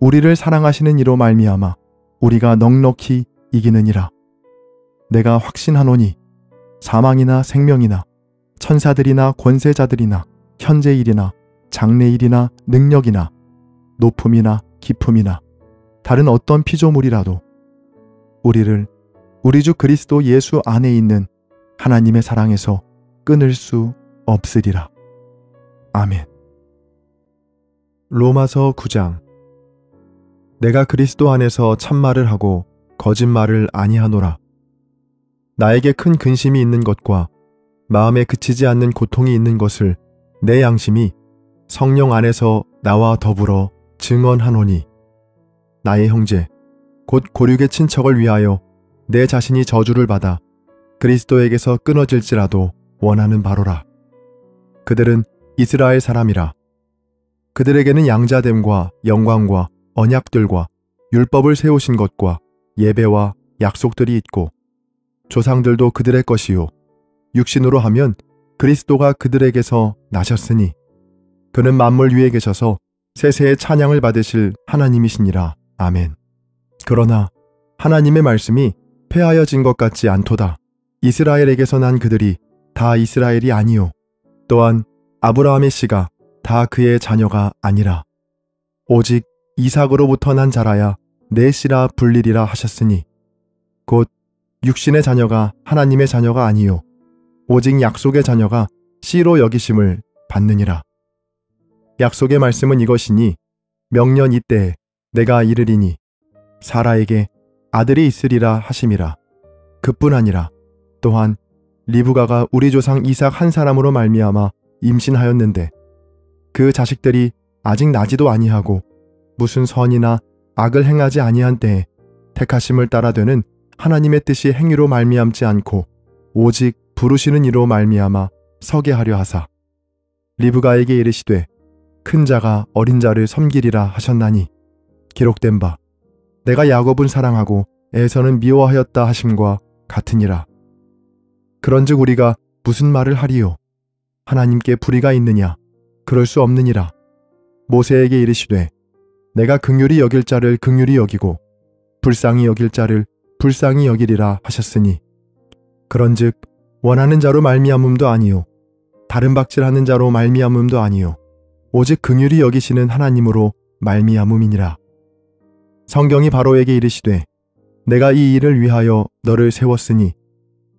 우리를 사랑하시는 이로 말미암아 우리가 넉넉히 이기느니라. 내가 확신하노니 사망이나 생명이나 천사들이나 권세자들이나 현재일이나 장래일이나 능력이나 높음이나 깊음이나 다른 어떤 피조물이라도 우리를 우리 주 그리스도 예수 안에 있는 하나님의 사랑에서 끊을 수 없으리라. 아멘. 로마서 9장. 내가 그리스도 안에서 참말을 하고 거짓말을 아니하노라. 나에게 큰 근심이 있는 것과 마음에 그치지 않는 고통이 있는 것을 내 양심이 성령 안에서 나와 더불어 증언하노니 나의 형제 곧 고륙의 친척을 위하여 내 자신이 저주를 받아 그리스도에게서 끊어질지라도 원하는 바로라. 그들은 이스라엘 사람이라. 그들에게는 양자됨과 영광과 언약들과 율법을 세우신 것과 예배와 약속들이 있고 조상들도 그들의 것이요 육신으로 하면 그리스도가 그들에게서 나셨으니 그는 만물 위에 계셔서 세세의 찬양을 받으실 하나님이시니라. 아멘. 그러나 하나님의 말씀이 폐하여진 것 같지 않도다. 이스라엘에게서 난 그들이 다 이스라엘이 아니요 또한 아브라함의 씨가 다 그의 자녀가 아니라 오직 이삭으로부터 난 자라야 내 씨라 불리리라 하셨으니 곧 육신의 자녀가 하나님의 자녀가 아니요 오직 약속의 자녀가 씨로 여기심을 받느니라. 약속의 말씀은 이것이니 명년 이때에 내가 이르리니 사라에게 아들이 있으리라 하심이라. 그뿐 아니라 또한 리브가가 우리 조상 이삭 한 사람으로 말미암아 임신하였는데 그 자식들이 아직 나지도 아니하고 무슨 선이나 악을 행하지 아니한 때에 택하심을 따라 되는 하나님의 뜻이 행위로 말미암지 않고 오직 부르시는 이로 말미암아 서게 하려 하사 리브가에게 이르시되 큰 자가 어린 자를 섬기리라 하셨나니 기록된 바 내가 야곱은 사랑하고 에서는 미워하였다 하심과 같으니라. 그런즉 우리가 무슨 말을 하리요? 하나님께 불의가 있느냐? 그럴 수 없느니라. 모세에게 이르시되 내가 긍휼히 여길 자를 긍휼히 여기고 불쌍히 여길 자를 불쌍히 여기리라 하셨으니 그런즉 원하는 자로 말미암음도 아니요 다른 박질하는 자로 말미암음도 아니요 오직 긍휼히 여기시는 하나님으로 말미암음이니라. 성경이 바로에게 이르시되 내가 이 일을 위하여 너를 세웠으니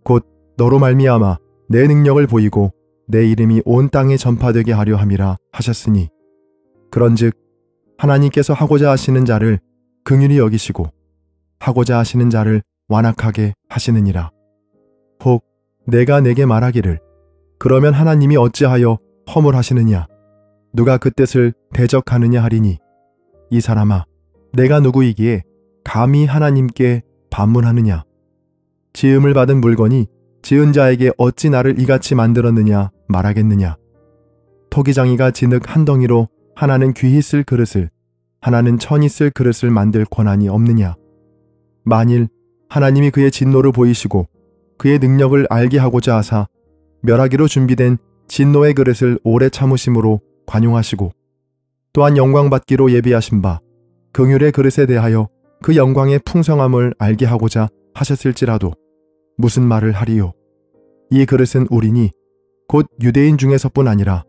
곧 너로 말미암아 내 능력을 보이고 내 이름이 온 땅에 전파되게 하려 함이라 하셨으니 그런즉 하나님께서 하고자 하시는 자를 긍휼히 여기시고 하고자 하시는 자를 완악하게 하시느니라. 혹 내가 내게 말하기를 그러면 하나님이 어찌하여 허물하시느냐 누가 그 뜻을 대적하느냐 하리니 이 사람아 내가 누구이기에 감히 하나님께 반문하느냐 지음을 받은 물건이 지은 자에게 어찌 나를 이같이 만들었느냐 말하겠느냐 토기장이가 진흙 한 덩이로 하나는 귀히 쓸 그릇을 하나는 천히 쓸 그릇을 만들 권한이 없느냐 만일 하나님이 그의 진노를 보이시고 그의 능력을 알게 하고자 하사 멸하기로 준비된 진노의 그릇을 오래 참으심으로 관용하시고 또한 영광받기로 예비하신 바 긍휼의 그릇에 대하여 그 영광의 풍성함을 알게 하고자 하셨을지라도 무슨 말을 하리요 이 그릇은 우리니 곧 유대인 중에서뿐 아니라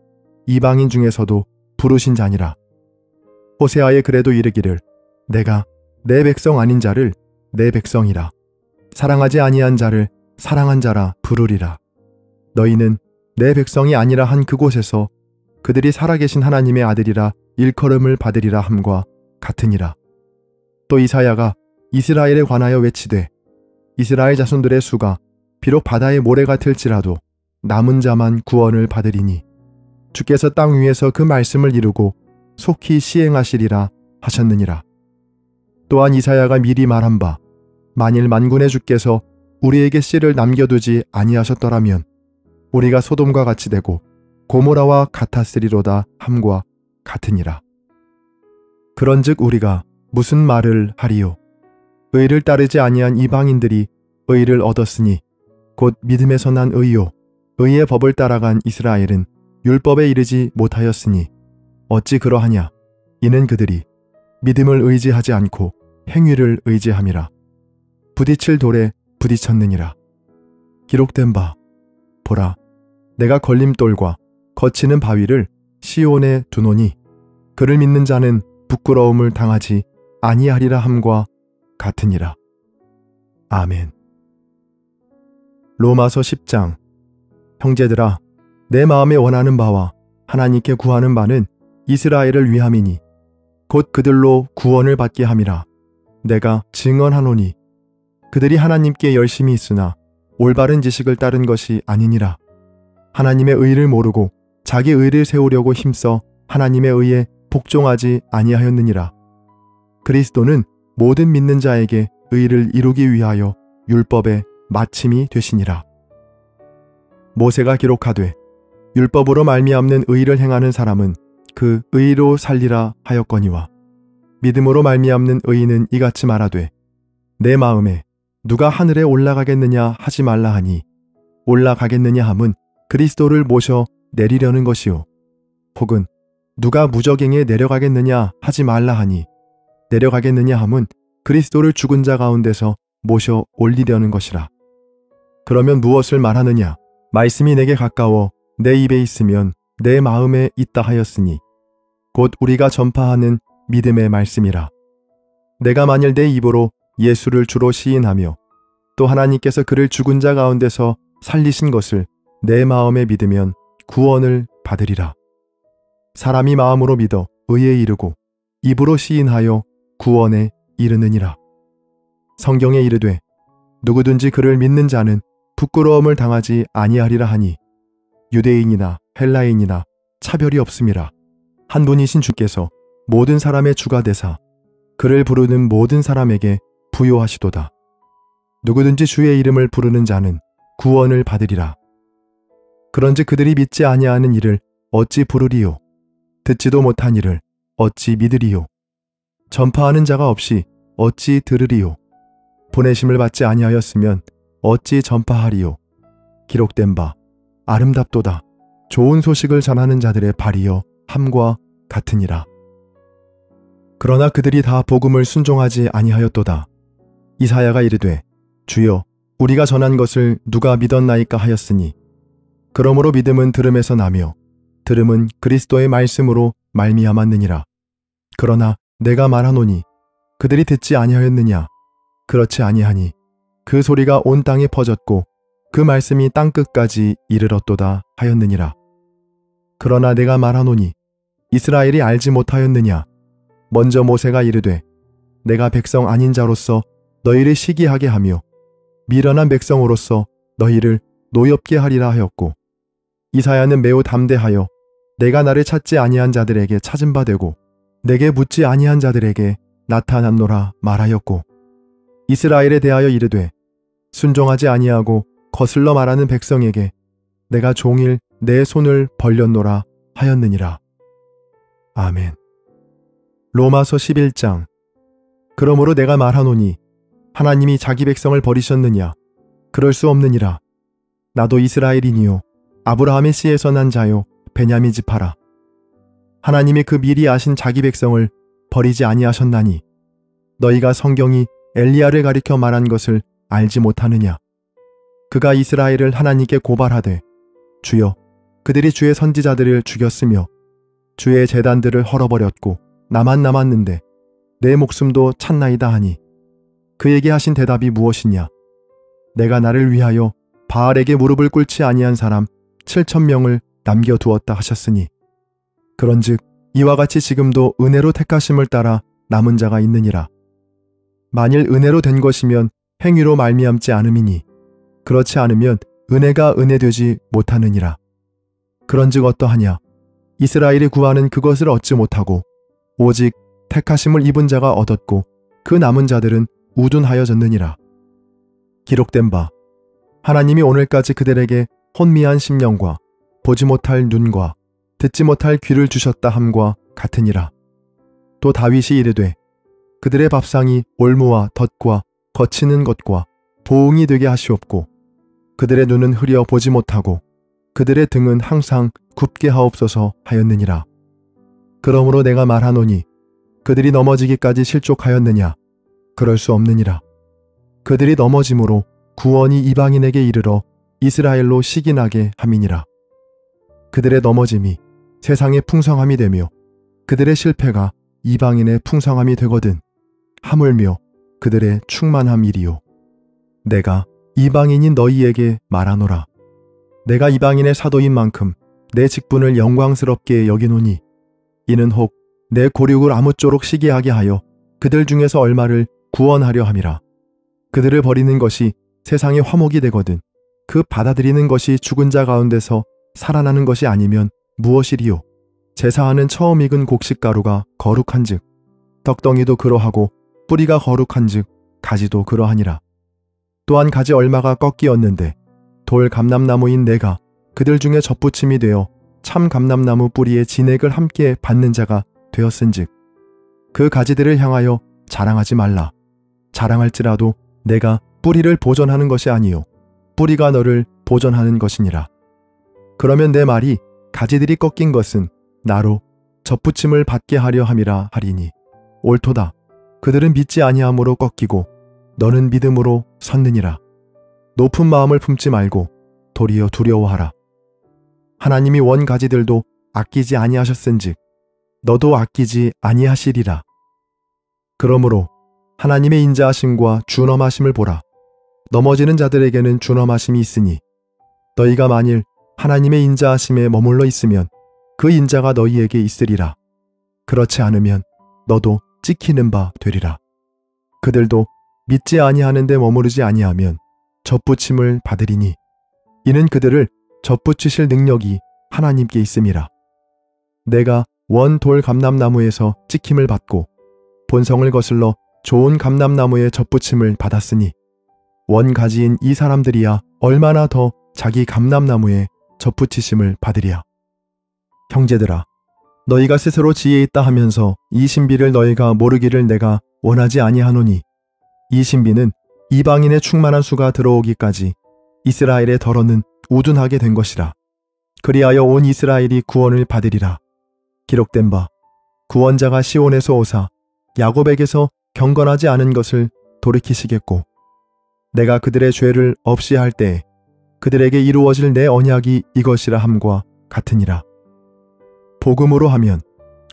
이방인 중에서도 부르신 자니라. 호세아에 그래도 이르기를 내가 내 백성 아닌 자를 내 백성이라 사랑하지 아니한 자를 사랑한 자라 부르리라. 너희는 내 백성이 아니라 한 그곳에서 그들이 살아계신 하나님의 아들이라 일컬음을 받으리라 함과 같으니라. 또 이사야가 이스라엘에 관하여 외치되 이스라엘 자손들의 수가 비록 바다의 모래 같을지라도 남은 자만 구원을 받으리니 주께서 땅 위에서 그 말씀을 이루고 속히 시행하시리라 하셨느니라. 또한 이사야가 미리 말한 바 만일 만군의 주께서 우리에게 씨를 남겨두지 아니하셨더라면 우리가 소돔과 같이 되고 고모라와 같았으리로다 함과 같으니라. 그런즉 우리가 무슨 말을 하리요 의를 따르지 아니한 이방인들이 의를 얻었으니 곧 믿음에서 난 의요 의의 법을 따라간 이스라엘은 율법에 이르지 못하였으니 어찌 그러하냐 이는 그들이 믿음을 의지하지 않고 행위를 의지함이라. 부딪힐 돌에 부딪혔느니라. 기록된 바 보라 내가 걸림돌과 거치는 바위를 시온에 두노니 그를 믿는 자는 부끄러움을 당하지 아니하리라 함과 같으니라. 아멘. 로마서 10장. 형제들아 내 마음에 원하는 바와 하나님께 구하는 바는 이스라엘을 위함이니 곧 그들로 구원을 받게 함이라. 내가 증언하노니 그들이 하나님께 열심히 있으나 올바른 지식을 따른 것이 아니니라. 하나님의 의를 모르고 자기 의를 세우려고 힘써 하나님의 의에 복종하지 아니하였느니라. 그리스도는 모든 믿는 자에게 의를 이루기 위하여 율법의 마침이 되시니라. 모세가 기록하되 율법으로 말미암는 의를 행하는 사람은 그 의로 살리라 하였거니와 믿음으로 말미암는 의인은 이같이 말하되 내 마음에 누가 하늘에 올라가겠느냐 하지 말라 하니 올라가겠느냐 함은 그리스도를 모셔 내리려는 것이요 혹은 누가 무저갱에 내려가겠느냐 하지 말라 하니 내려가겠느냐 함은 그리스도를 죽은 자 가운데서 모셔 올리려는 것이라. 그러면 무엇을 말하느냐 말씀이 내게 가까워 내 입에 있으면 내 마음에 있다 하였으니 곧 우리가 전파하는 믿음의 말씀이라. 내가 만일 내 입으로 예수를 주로 시인하며 또 하나님께서 그를 죽은 자 가운데서 살리신 것을 내 마음에 믿으면 구원을 받으리라. 사람이 마음으로 믿어 의에 이르고 입으로 시인하여 구원에 이르느니라. 성경에 이르되 누구든지 그를 믿는 자는 부끄러움을 당하지 아니하리라 하니 유대인이나 헬라인이나 차별이 없음이라. 한 분이신 주께서 모든 사람의 주가 되사 그를 부르는 모든 사람에게 부요하시도다. 누구든지 주의 이름을 부르는 자는 구원을 받으리라. 그런즉 그들이 믿지 아니하는 이를 어찌 부르리요? 듣지도 못한 이를 어찌 믿으리요? 전파하는 자가 없이 어찌 들으리요? 보내심을 받지 아니하였으면 어찌 전파하리요? 기록된 바 아름답도다. 좋은 소식을 전하는 자들의 발이여 함과 같으니라. 그러나 그들이 다 복음을 순종하지 아니하였도다. 이사야가 이르되 주여 우리가 전한 것을 누가 믿었나이까 하였으니 그러므로 믿음은 들음에서 나며 들음은 그리스도의 말씀으로 말미암았느니라. 그러나 내가 말하노니 그들이 듣지 아니하였느냐? 그렇지 아니하니 그 소리가 온 땅에 퍼졌고 그 말씀이 땅끝까지 이르렀도다 하였느니라. 그러나 내가 말하노니 이스라엘이 알지 못하였느냐? 먼저 모세가 이르되 내가 백성 아닌 자로서 너희를 시기하게 하며 미련한 백성으로서 너희를 노엽게 하리라 하였고, 이사야는 매우 담대하여 내가 나를 찾지 아니한 자들에게 찾은 바 되고 내게 묻지 아니한 자들에게 나타났노라 말하였고, 이스라엘에 대하여 이르되 순종하지 아니하고 거슬러 말하는 백성에게 내가 종일 내 손을 벌렸노라 하였느니라. 아멘. 로마서 11장. 그러므로 내가 말하노니 하나님이 자기 백성을 버리셨느냐? 그럴 수 없느니라. 나도 이스라엘이니요 아브라함의 씨에서 난 자요 베냐민 지파라. 하나님이 그 미리 아신 자기 백성을 버리지 아니하셨나니 너희가 성경이 엘리야를 가리켜 말한 것을 알지 못하느냐? 그가 이스라엘을 하나님께 고발하되 주여 그들이 주의 선지자들을 죽였으며 주의 제단들을 헐어버렸고 나만 남았는데 내 목숨도 찾나이다 하니 그에게 하신 대답이 무엇이냐? 내가 나를 위하여 바알에게 무릎을 꿇지 아니한 사람 7,000명을 남겨두었다 하셨으니 그런즉 이와 같이 지금도 은혜로 택하심을 따라 남은 자가 있느니라. 만일 은혜로 된 것이면 행위로 말미암지 않음이니 그렇지 않으면 은혜가 은혜되지 못하느니라. 그런즉 어떠하냐? 이스라엘이 구하는 그것을 얻지 못하고 오직 택하심을 입은 자가 얻었고 그 남은 자들은 우둔하여졌느니라. 기록된 바 하나님이 오늘까지 그들에게 혼미한 심령과 보지 못할 눈과 듣지 못할 귀를 주셨다 함과 같으니라. 또 다윗이 이르되 그들의 밥상이 올무와 덫과 거치는 것과 보응이 되게 하시옵고 그들의 눈은 흐려 보지 못하고 그들의 등은 항상 굽게 하옵소서 하였느니라. 그러므로 내가 말하노니 그들이 넘어지기까지 실족하였느냐? 그럴 수 없느니라. 그들이 넘어짐으로 구원이 이방인에게 이르러 이스라엘로 시기나게 함이니라. 그들의 넘어짐이 세상의 풍성함이 되며 그들의 실패가 이방인의 풍성함이 되거든 하물며 그들의 충만함이리요. 내가 이방인인 너희에게 말하노라. 내가 이방인의 사도인 만큼 내 직분을 영광스럽게 여기노니 이는 혹 내 고륙을 아무쪼록 시기하게 하여 그들 중에서 얼마를 구원하려 함이라. 그들을 버리는 것이 세상의 화목이 되거든 그 받아들이는 것이 죽은 자 가운데서 살아나는 것이 아니면 무엇이리요? 제사하는 처음 익은 곡식가루가 거룩한즉 떡덩이도 그러하고 뿌리가 거룩한즉 가지도 그러하니라. 또한 가지 얼마가 꺾이었는데 돌 감람나무인 내가 그들 중에 접붙임이 되어 참 감람나무 뿌리의 진액을 함께 받는 자가 되었은즉 그 가지들을 향하여 자랑하지 말라. 자랑할지라도 내가 뿌리를 보존하는 것이 아니요 뿌리가 너를 보존하는 것이니라. 그러면 내 말이 가지들이 꺾인 것은 나로 접붙임을 받게 하려 함이라 하리니 옳도다. 그들은 믿지 아니함으로 꺾이고 너는 믿음으로 섰느니라. 높은 마음을 품지 말고 도리어 두려워하라. 하나님이 원 가지들도 아끼지 아니하셨은즉 너도 아끼지 아니하시리라. 그러므로 하나님의 인자하심과 준엄하심을 보라. 넘어지는 자들에게는 준엄하심이 있으니 너희가 만일 하나님의 인자하심에 머물러 있으면 그 인자가 너희에게 있으리라. 그렇지 않으면 너도 찍히는 바 되리라. 그들도 믿지 아니하는데 머무르지 아니하면 접붙임을 받으리니 이는 그들을 접붙이실 능력이 하나님께 있음이라. 내가 원 돌 감람나무에서 찍힘을 받고 본성을 거슬러 좋은 감람나무의 접붙임을 받았으니 원 가지인 이 사람들이야 얼마나 더 자기 감람나무에 접붙이심을 받으리야. 형제들아, 너희가 스스로 지혜 있다 하면서 이 신비를 너희가 모르기를 내가 원하지 아니하노니 이 신비는 이방인의 충만한 수가 들어오기까지 이스라엘의 덜어는 우둔하게 된 것이라. 그리하여 온 이스라엘이 구원을 받으리라. 기록된 바 구원자가 시온에서 오사 야곱에게서 경건하지 않은 것을 돌이키시겠고 내가 그들의 죄를 없이 할 때에 그들에게 이루어질 내 언약이 이것이라 함과 같으니라. 복음으로 하면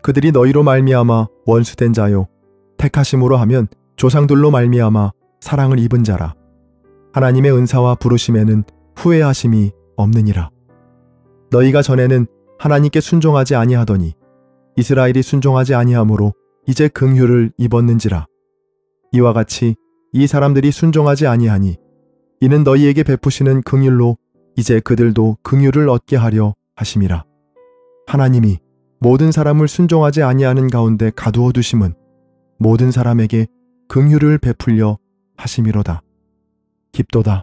그들이 너희로 말미암아 원수된 자요 택하심으로 하면 조상들로 말미암아 사랑을 입은 자라. 하나님의 은사와 부르심에는 후회하심이 없느니라. 너희가 전에는 하나님께 순종하지 아니하더니 이스라엘이 순종하지 아니하므로 이제 긍휼을 입었는지라. 이와 같이 이 사람들이 순종하지 아니하니 이는 너희에게 베푸시는 긍휼로 이제 그들도 긍휼을 얻게 하려 하심이라. 하나님이 모든 사람을 순종하지 아니하는 가운데 가두어 두심은 모든 사람에게 긍휼을 베풀려 하심이로다. 깊도다.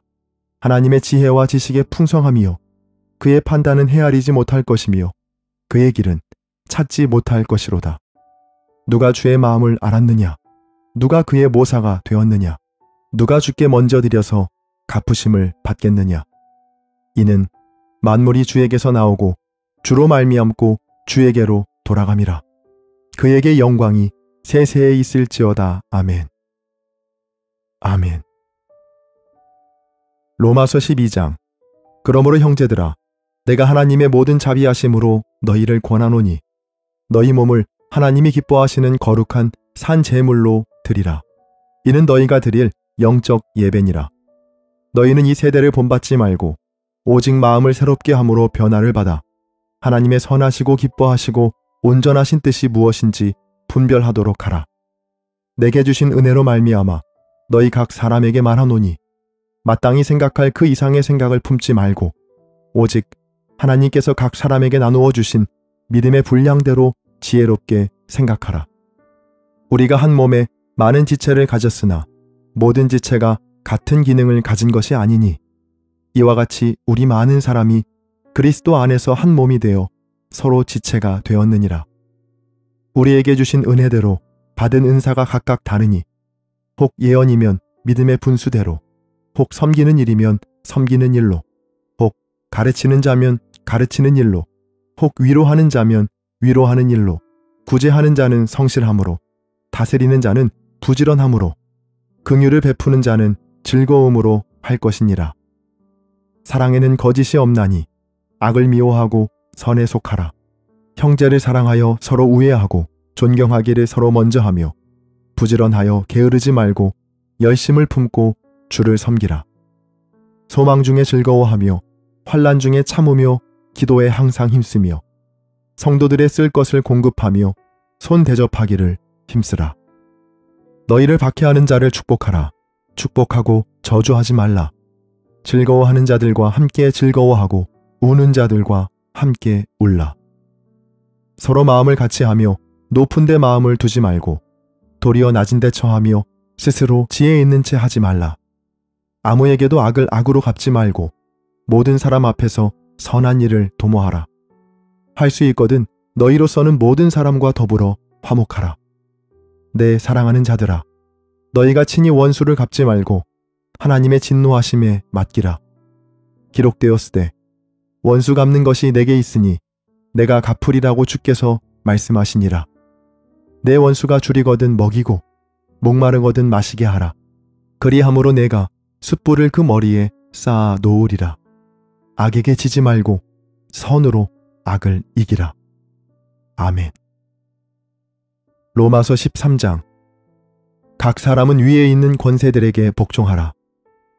하나님의 지혜와 지식의 풍성함이요 그의 판단은 헤아리지 못할 것이며 그의 길은 찾지 못할 것이로다. 누가 주의 마음을 알았느냐? 누가 그의 모사가 되었느냐? 누가 주께 먼저 드려서 갚으심을 받겠느냐? 이는 만물이 주에게서 나오고 주로 말미암고 주에게로 돌아감이라. 그에게 영광이 세세에 있을지어다. 아멘. 아멘. 로마서 12장. 그러므로 형제들아, 내가 하나님의 모든 자비하심으로 너희를 권하노니 너희 몸을 하나님이 기뻐하시는 거룩한 산 제물로 드리라. 이는 너희가 드릴 영적 예배니라. 너희는 이 세대를 본받지 말고 오직 마음을 새롭게 함으로 변화를 받아 하나님의 선하시고 기뻐하시고 온전하신 뜻이 무엇인지 분별하도록 하라. 내게 주신 은혜로 말미암아 너희 각 사람에게 말하노니 마땅히 생각할 그 이상의 생각을 품지 말고 오직 하나님께서 각 사람에게 나누어 주신 믿음의 분량대로 지혜롭게 생각하라. 우리가 한 몸에 많은 지체를 가졌으나 모든 지체가 같은 기능을 가진 것이 아니니 이와 같이 우리 많은 사람이 그리스도 안에서 한 몸이 되어 서로 지체가 되었느니라. 우리에게 주신 은혜대로 받은 은사가 각각 다르니 혹 예언이면 믿음의 분수대로, 혹 섬기는 일이면 섬기는 일로, 혹 가르치는 자면 가르치는 일로, 혹 위로하는 자면 위로하는 일로, 구제하는 자는 성실함으로, 다스리는 자는 부지런함으로, 긍휼을 베푸는 자는 즐거움으로 할 것이니라. 사랑에는 거짓이 없나니 악을 미워하고 선에 속하라. 형제를 사랑하여 서로 우애하고 존경하기를 서로 먼저 하며 부지런하여 게으르지 말고 열심을 품고 주를 섬기라. 소망 중에 즐거워하며 환난 중에 참으며 기도에 항상 힘쓰며 성도들의 쓸 것을 공급하며 손 대접하기를 힘쓰라. 너희를 박해하는 자를 축복하라. 축복하고 저주하지 말라. 즐거워하는 자들과 함께 즐거워하고 우는 자들과 함께 울라. 서로 마음을 같이 하며 높은 데 마음을 두지 말고 도리어 낮은 데 처하며 스스로 지혜 있는 채 하지 말라. 아무에게도 악을 악으로 갚지 말고 모든 사람 앞에서 선한 일을 도모하라. 할 수 있거든 너희로서는 모든 사람과 더불어 화목하라. 내 사랑하는 자들아, 너희가 친히 원수를 갚지 말고 하나님의 진노하심에 맡기라. 기록되었으되 원수 갚는 것이 내게 있으니 내가 갚으리라고 주께서 말씀하시니라. 내 원수가 줄이거든 먹이고 목마르거든 마시게 하라. 그리함으로 내가 숯불을 그 머리에 쌓아 놓으리라. 악에게 지지 말고 선으로 악을 이기라. 아멘. 로마서 13장. 각 사람은 위에 있는 권세들에게 복종하라.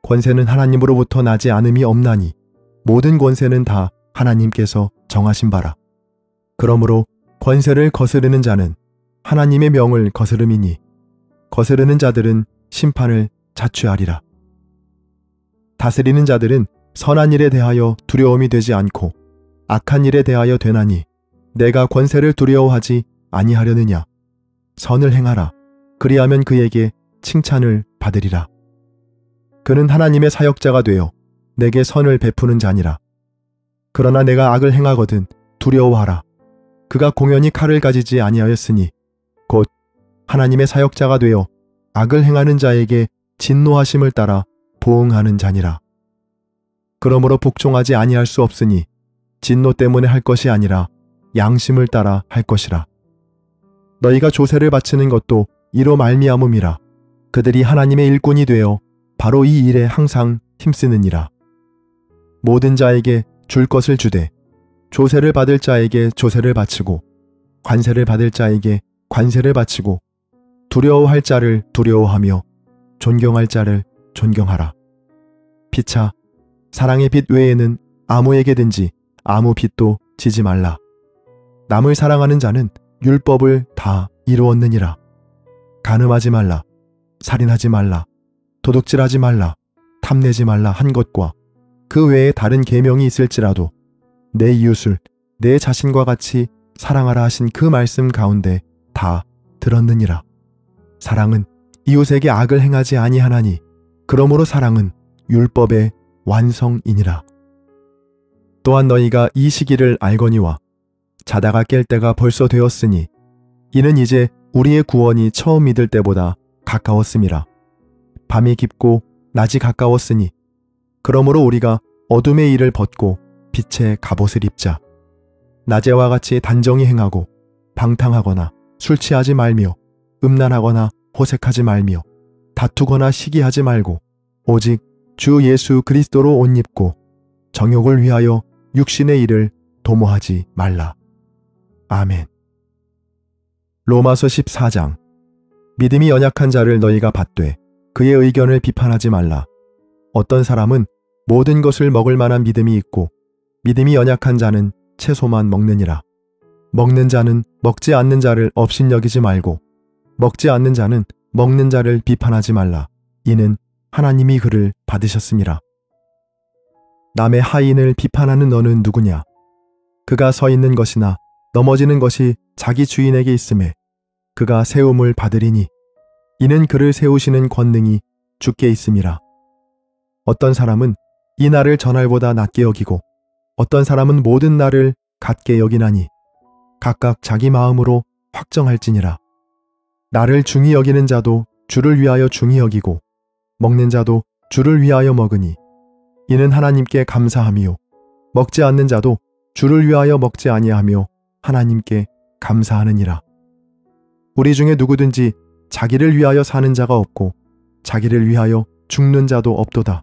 권세는 하나님으로부터 나지 않음이 없나니 모든 권세는 다 하나님께서 정하신 바라. 그러므로 권세를 거스르는 자는 하나님의 명을 거스름이니 거스르는 자들은 심판을 자취하리라. 다스리는 자들은 선한 일에 대하여 두려움이 되지 않고 악한 일에 대하여 되나니 내가 권세를 두려워하지 아니하려느냐. 선을 행하라. 그리하면 그에게 칭찬을 받으리라. 그는 하나님의 사역자가 되어 내게 선을 베푸는 자니라. 그러나 내가 악을 행하거든 두려워하라. 그가 공연히 칼을 가지지 아니하였으니 곧 하나님의 사역자가 되어 악을 행하는 자에게 진노하심을 따라 보응하는 자니라. 그러므로 복종하지 아니할 수 없으니 진노 때문에 할 것이 아니라 양심을 따라 할 것이라. 너희가 조세를 바치는 것도 이로 말미암음이라. 그들이 하나님의 일꾼이 되어 바로 이 일에 항상 힘쓰느니라. 모든 자에게 줄 것을 주되 조세를 받을 자에게 조세를 바치고 관세를 받을 자에게 관세를 바치고 두려워할 자를 두려워하며 존경할 자를 존경하라. 피차 사랑의 빚 외에는 아무에게든지 아무 빚도 지지 말라. 남을 사랑하는 자는 율법을 다 이루었느니라. 간음하지 말라. 살인하지 말라. 도둑질하지 말라, 탐내지 말라 한 것과 그 외에 다른 계명이 있을지라도 내 이웃을 내 자신과 같이 사랑하라 하신 그 말씀 가운데 다 들었느니라. 사랑은 이웃에게 악을 행하지 아니하나니 그러므로 사랑은 율법의 완성이니라. 또한 너희가 이 시기를 알거니와 자다가 깰 때가 벌써 되었으니 이는 이제 우리의 구원이 처음 믿을 때보다 가까웠음이라. 밤이 깊고 낮이 가까웠으니 그러므로 우리가 어둠의 일을 벗고 빛의 갑옷을 입자. 낮에와 같이 단정히 행하고 방탕하거나 술 취하지 말며 음란하거나 호색하지 말며 다투거나 시기하지 말고 오직 주 예수 그리스도로 옷 입고 정욕을 위하여 육신의 일을 도모하지 말라. 아멘. 로마서 14장. 믿음이 연약한 자를 너희가 받되 그의 의견을 비판하지 말라. 어떤 사람은 모든 것을 먹을 만한 믿음이 있고 믿음이 연약한 자는 채소만 먹느니라. 먹는 자는 먹지 않는 자를 업신여기지 말고 먹지 않는 자는 먹는 자를 비판하지 말라. 이는 하나님이 그를 받으셨음이라. 남의 하인을 비판하는 너는 누구냐? 그가 서 있는 것이나 넘어지는 것이 자기 주인에게 있음에 그가 세움을 받으리니 이는 그를 세우시는 권능이 주께 있음이라. 어떤 사람은 이 날을 전날보다 낮게 여기고 어떤 사람은 모든 날을 같게 여기나니 각각 자기 마음으로 확정할지니라. 나를 중히 여기는 자도 주를 위하여 중히 여기고 먹는 자도 주를 위하여 먹으니 이는 하나님께 감사함이요 먹지 않는 자도 주를 위하여 먹지 아니하며 하나님께 감사하느니라. 우리 중에 누구든지 자기를 위하여 사는 자가 없고 자기를 위하여 죽는 자도 없도다.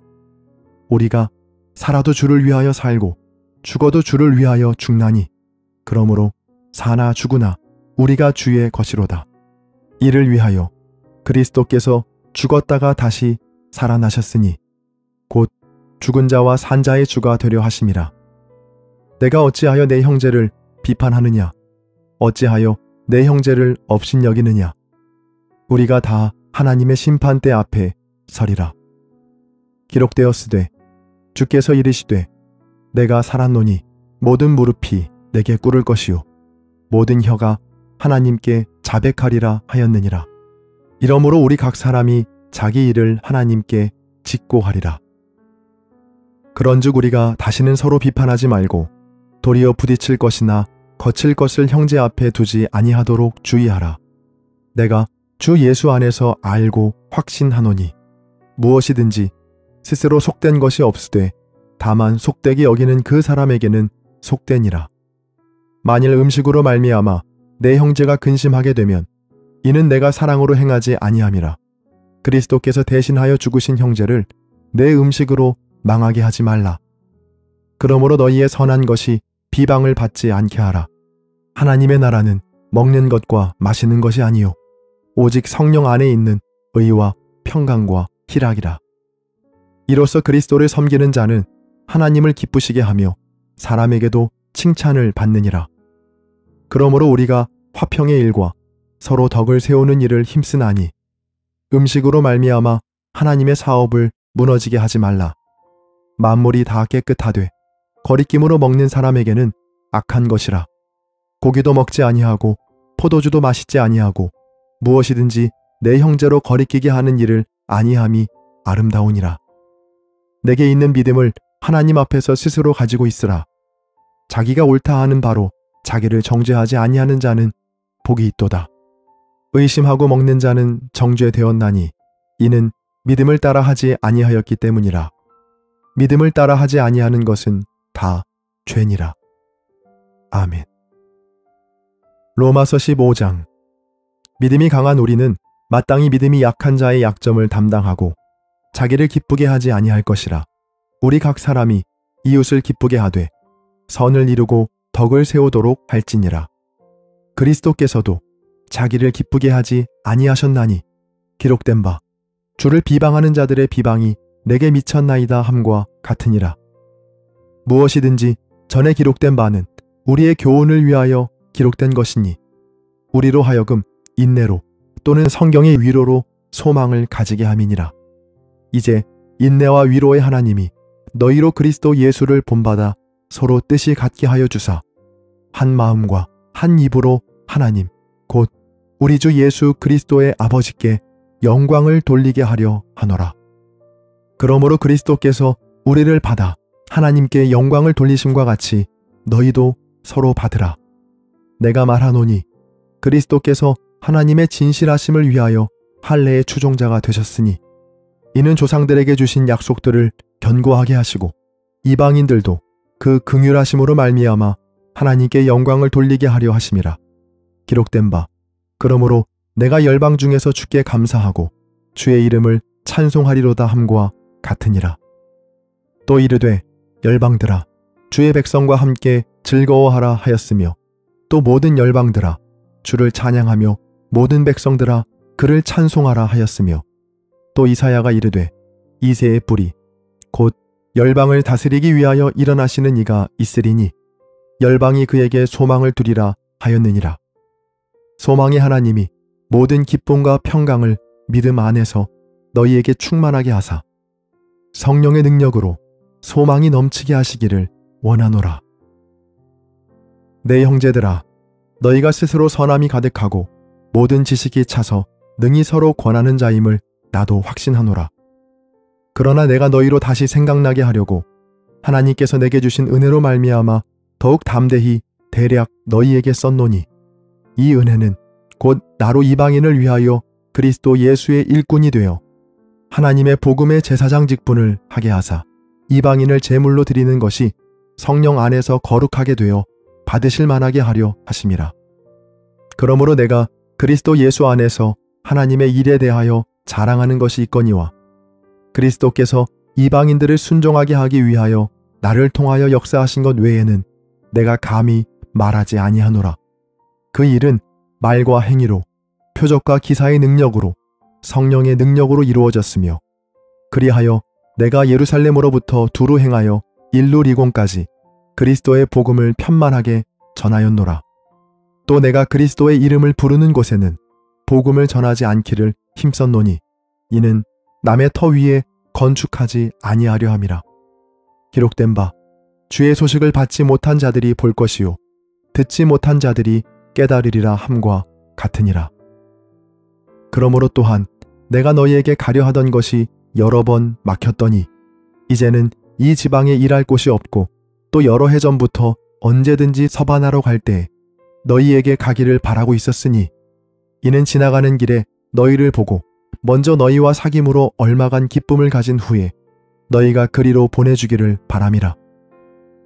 우리가 살아도 주를 위하여 살고 죽어도 주를 위하여 죽나니 그러므로 사나 죽으나 우리가 주의 것이로다. 이를 위하여 그리스도께서 죽었다가 다시 살아나셨으니 곧 죽은 자와 산 자의 주가 되려 하심이라. 내가 어찌하여 내 형제를 비판하느냐? 어찌하여 내 형제를 업신여기느냐? 우리가 다 하나님의 심판대 앞에 서리라. 기록되었으되 주께서 이르시되 내가 살았노니 모든 무릎이 내게 꿇을 것이요 모든 혀가 하나님께 자백하리라 하였느니라. 이러므로 우리 각 사람이 자기 일을 하나님께 직고하리라. 그런즉 우리가 다시는 서로 비판하지 말고 도리어 부딪힐 것이나 거칠 것을 형제 앞에 두지 아니하도록 주의하라. 내가 주 예수 안에서 알고 확신하노니 무엇이든지 스스로 속된 것이 없으되 다만 속되게 여기는 그 사람에게는 속되니라. 만일 음식으로 말미암아 내 형제가 근심하게 되면 이는 내가 사랑으로 행하지 아니함이라. 그리스도께서 대신하여 죽으신 형제를 내 음식으로 망하게 하지 말라. 그러므로 너희의 선한 것이 비방을 받지 않게 하라. 하나님의 나라는 먹는 것과 마시는 것이 아니요 오직 성령 안에 있는 의와 평강과 희락이라. 이로써 그리스도를 섬기는 자는 하나님을 기쁘시게 하며 사람에게도 칭찬을 받느니라. 그러므로 우리가 화평의 일과 서로 덕을 세우는 일을 힘쓰나니 음식으로 말미암아 하나님의 사업을 무너지게 하지 말라. 만물이 다 깨끗하되 거리낌으로 먹는 사람에게는 악한 것이라. 고기도 먹지 아니하고 포도주도 마시지 아니하고 무엇이든지 내 형제로 거리끼게 하는 일을 아니함이 아름다우니라. 내게 있는 믿음을 하나님 앞에서 스스로 가지고 있으라. 자기가 옳다 하는 바로 자기를 정죄하지 아니하는 자는 복이 있도다. 의심하고 먹는 자는 정죄되었나니 이는 믿음을 따라 하지 아니하였기 때문이라. 믿음을 따라 하지 아니하는 것은 다 죄니라. 아멘. 로마서 15장. 믿음이 강한 우리는 마땅히 믿음이 약한 자의 약점을 담당하고 자기를 기쁘게 하지 아니할 것이라. 우리 각 사람이 이웃을 기쁘게 하되 선을 이루고 덕을 세우도록 할지니라. 그리스도께서도 자기를 기쁘게 하지 아니하셨나니 기록된 바 주를 비방하는 자들의 비방이 내게 미쳤나이다 함과 같으니라. 무엇이든지 전에 기록된 바는 우리의 교훈을 위하여 기록된 것이니 우리로 하여금 인내로 또는 성경의 위로로 소망을 가지게 함이니라. 이제 인내와 위로의 하나님이 너희로 그리스도 예수를 본받아 서로 뜻이 같게 하여 주사 한 마음과 한 입으로 하나님 곧 우리 주 예수 그리스도의 아버지께 영광을 돌리게 하려 하노라. 그러므로 그리스도께서 우리를 받아 하나님께 영광을 돌리심과 같이 너희도 서로 받으라. 내가 말하노니 그리스도께서 하나님의 진실하심을 위하여 할례의 추종자가 되셨으니 이는 조상들에게 주신 약속들을 견고하게 하시고 이방인들도 그 긍휼하심으로 말미암아 하나님께 영광을 돌리게 하려 하심이라. 기록된 바 그러므로 내가 열방 중에서 주께 감사하고 주의 이름을 찬송하리로다 함과 같으니라. 또 이르되 열방들아 주의 백성과 함께 즐거워하라 하였으며 또 모든 열방들아 주를 찬양하며 모든 백성들아 그를 찬송하라 하였으며 또 이사야가 이르되 이새의 뿌리 곧 열방을 다스리기 위하여 일어나시는 이가 있으리니 열방이 그에게 소망을 두리라 하였느니라. 소망의 하나님이 모든 기쁨과 평강을 믿음 안에서 너희에게 충만하게 하사 성령의 능력으로 소망이 넘치게 하시기를 원하노라. 내 형제들아 너희가 스스로 선함이 가득하고 모든 지식이 차서 능히 서로 권하는 자임을 나도 확신하노라. 그러나 내가 너희로 다시 생각나게 하려고 하나님께서 내게 주신 은혜로 말미암아 더욱 담대히 대략 너희에게 썼노니 이 은혜는 곧 나로 이방인을 위하여 그리스도 예수의 일꾼이 되어 하나님의 복음의 제사장 직분을 하게 하사 이방인을 제물로 드리는 것이 성령 안에서 거룩하게 되어 받으실 만하게 하려 하심이라. 그러므로 내가 그리스도 예수 안에서 하나님의 일에 대하여 자랑하는 것이 있거니와 그리스도께서 이방인들을 순종하게 하기 위하여 나를 통하여 역사하신 것 외에는 내가 감히 말하지 아니하노라. 그 일은 말과 행위로 표적과 기사의 능력으로 성령의 능력으로 이루어졌으며 그리하여 내가 예루살렘으로부터 두루 행하여 일루리곤까지 그리스도의 복음을 편만하게 전하였노라. 또 내가 그리스도의 이름을 부르는 곳에는 복음을 전하지 않기를 힘썼노니 이는 남의 터 위에 건축하지 아니하려 함이라. 기록된 바 주의 소식을 받지 못한 자들이 볼 것이요 듣지 못한 자들이 깨달으리라 함과 같으니라. 그러므로 또한 내가 너희에게 가려 하던 것이 여러 번 막혔더니 이제는 이 지방에 일할 곳이 없고 또 여러 해 전부터 언제든지 서반하러 갈 때 너희에게 가기를 바라고 있었으니 이는 지나가는 길에 너희를 보고 먼저 너희와 사귐으로 얼마간 기쁨을 가진 후에 너희가 그리로 보내주기를 바람이라.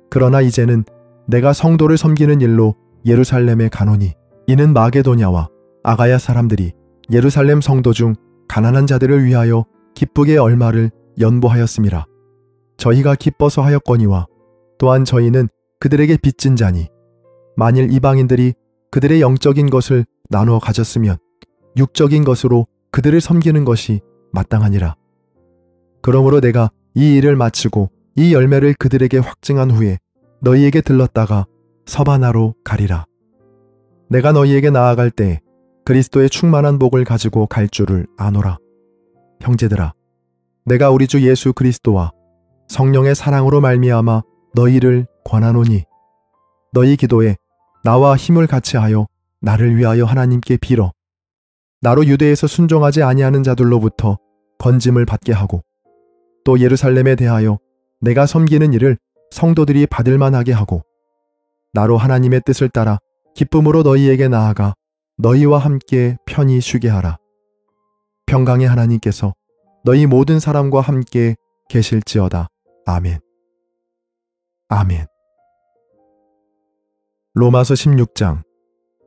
그러나 이제는 내가 성도를 섬기는 일로 예루살렘에 가노니 이는 마게도냐와 아가야 사람들이 예루살렘 성도 중 가난한 자들을 위하여 기쁘게 얼마를 연보하였음이라. 저희가 기뻐서 하였거니와 또한 저희는 그들에게 빚진 자니 만일 이방인들이 그들의 영적인 것을 나누어 가졌으면 육적인 것으로 그들을 섬기는 것이 마땅하니라. 그러므로 내가 이 일을 마치고 이 열매를 그들에게 확증한 후에 너희에게 들렀다가 서바나로 가리라. 내가 너희에게 나아갈 때 그리스도의 충만한 복을 가지고 갈 줄을 아노라. 형제들아, 내가 우리 주 예수 그리스도와 성령의 사랑으로 말미암아 너희를 권하노니 너희 기도에 나와 힘을 같이 하여 나를 위하여 하나님께 빌어 나로 유대에서 순종하지 아니하는 자들로부터 건짐을 받게 하고 또 예루살렘에 대하여 내가 섬기는 일을 성도들이 받을 만하게 하고 나로 하나님의 뜻을 따라 기쁨으로 너희에게 나아가 너희와 함께 편히 쉬게 하라. 평강의 하나님께서 너희 모든 사람과 함께 계실지어다. 아멘. 아멘. 로마서 16장.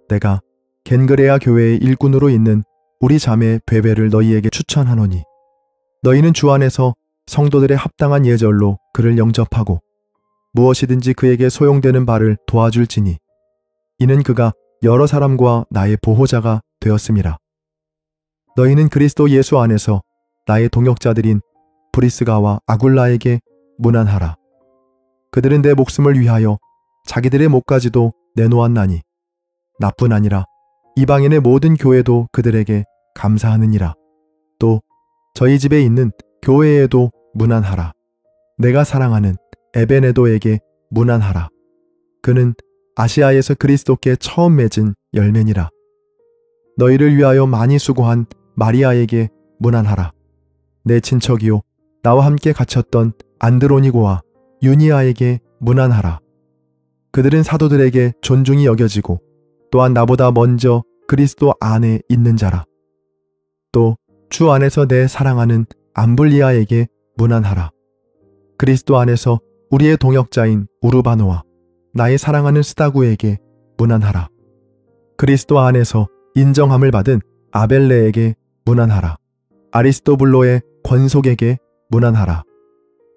내가 겐그레아 교회의 일꾼으로 있는 우리 자매 베베를 너희에게 추천하노니 너희는 주 안에서 성도들의 합당한 예절로 그를 영접하고 무엇이든지 그에게 소용되는 바를 도와줄지니 이는 그가 여러 사람과 나의 보호자가 되었음이라. 너희는 그리스도 예수 안에서 나의 동역자들인 브리스가와 아굴라에게 문안하라. 그들은 내 목숨을 위하여 자기들의 목까지도 내놓았나니 나뿐 아니라 이방인의 모든 교회도 그들에게 감사하느니라. 또 저희 집에 있는 교회에도 문안하라. 내가 사랑하는 에베네도에게 문안하라. 그는 아시아에서 그리스도께 처음 맺은 열매니라. 너희를 위하여 많이 수고한 마리아에게 문안하라. 내 친척이요 나와 함께 갇혔던 안드로니고와 유니아에게 문안하라. 그들은 사도들에게 존중이 여겨지고 또한 나보다 먼저 그리스도 안에 있는 자라. 또 주 안에서 내 사랑하는 암블리아에게 문안하라. 그리스도 안에서 우리의 동역자인 우르바노와 나의 사랑하는 스다구에게 문안하라. 그리스도 안에서 인정함을 받은 아벨레에게 문안하라. 아리스토블로의 권속에게 문안하라.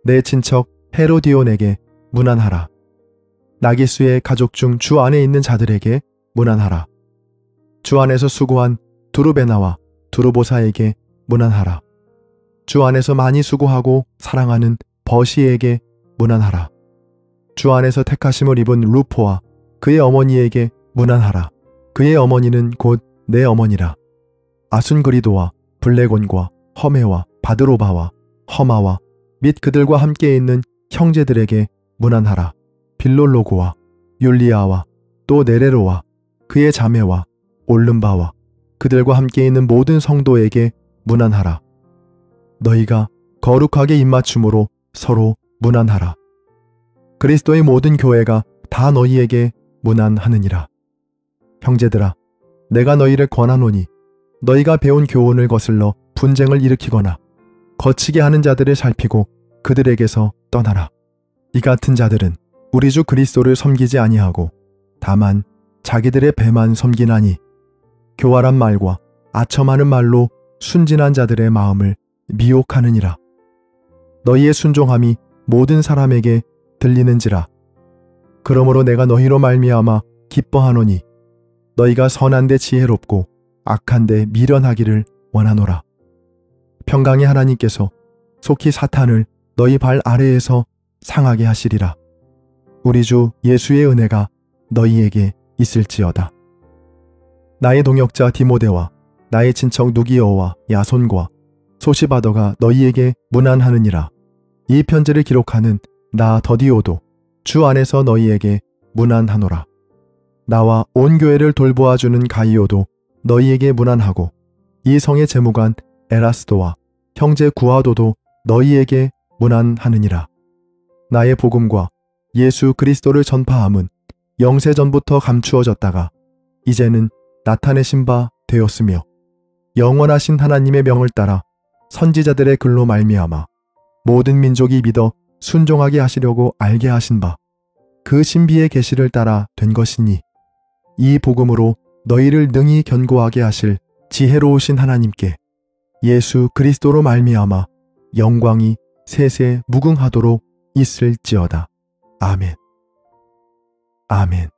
내 친척 헤로디온에게 문안하라. 나기수의 가족 중 주 안에 있는 자들에게 문안하라. 주 안에서 수고한 두루베나와 두루보사에게 문안하라. 주 안에서 많이 수고하고 사랑하는 버시에게 문안하라. 주 안에서 택하심을 입은 루포와 그의 어머니에게 문안하라. 그의 어머니는 곧 내 어머니라. 아순그리도와 블레곤과 허메와 바드로바와 허마와 및 그들과 함께 있는 형제들에게 문안하라. 빌롤로고와 율리아와 또 네레로와 그의 자매와 올름바와 그들과 함께 있는 모든 성도에게 문안하라. 너희가 거룩하게 입맞춤으로 서로 문안하라. 그리스도의 모든 교회가 다 너희에게 문안하느니라. 형제들아, 내가 너희를 권하노니 너희가 배운 교훈을 거슬러 분쟁을 일으키거나 거치게 하는 자들을 살피고 그들에게서 떠나라. 이 같은 자들은 우리 주 그리스도를 섬기지 아니하고 다만 자기들의 배만 섬기나니 교활한 말과 아첨하는 말로 순진한 자들의 마음을 미혹하느니라. 너희의 순종함이 모든 사람에게 들리는지라. 그러므로 내가 너희로 말미암아 기뻐하노니 너희가 선한데 지혜롭고 악한데 미련하기를 원하노라. 평강의 하나님께서 속히 사탄을 너희 발 아래에서 상하게 하시리라. 우리 주 예수의 은혜가 너희에게 있을지어다. 나의 동역자 디모데와 나의 친척 누기어와 야손과 소시바더가 너희에게 문안하느니라. 이 편지를 기록하는 나 더디오도 주 안에서 너희에게 문안하노라. 나와 온 교회를 돌보아주는 가이오도 너희에게 문안하고 이 성의 재무관 에라스도와 형제 구아도도 너희에게 문안하느니라. 나의 복음과 예수 그리스도를 전파함은 영세전부터 감추어졌다가 이제는 나타내신 바 되었으며 영원하신 하나님의 명을 따라 선지자들의 글로 말미암아 모든 민족이 믿어 순종하게 하시려고 알게 하신 바 그 신비의 계시를 따라 된 것이니 이 복음으로 너희를 능히 견고하게 하실 지혜로우신 하나님께 예수 그리스도로 말미암아 영광이 세세 무궁하도록 있을지어다. 아멘. 아멘.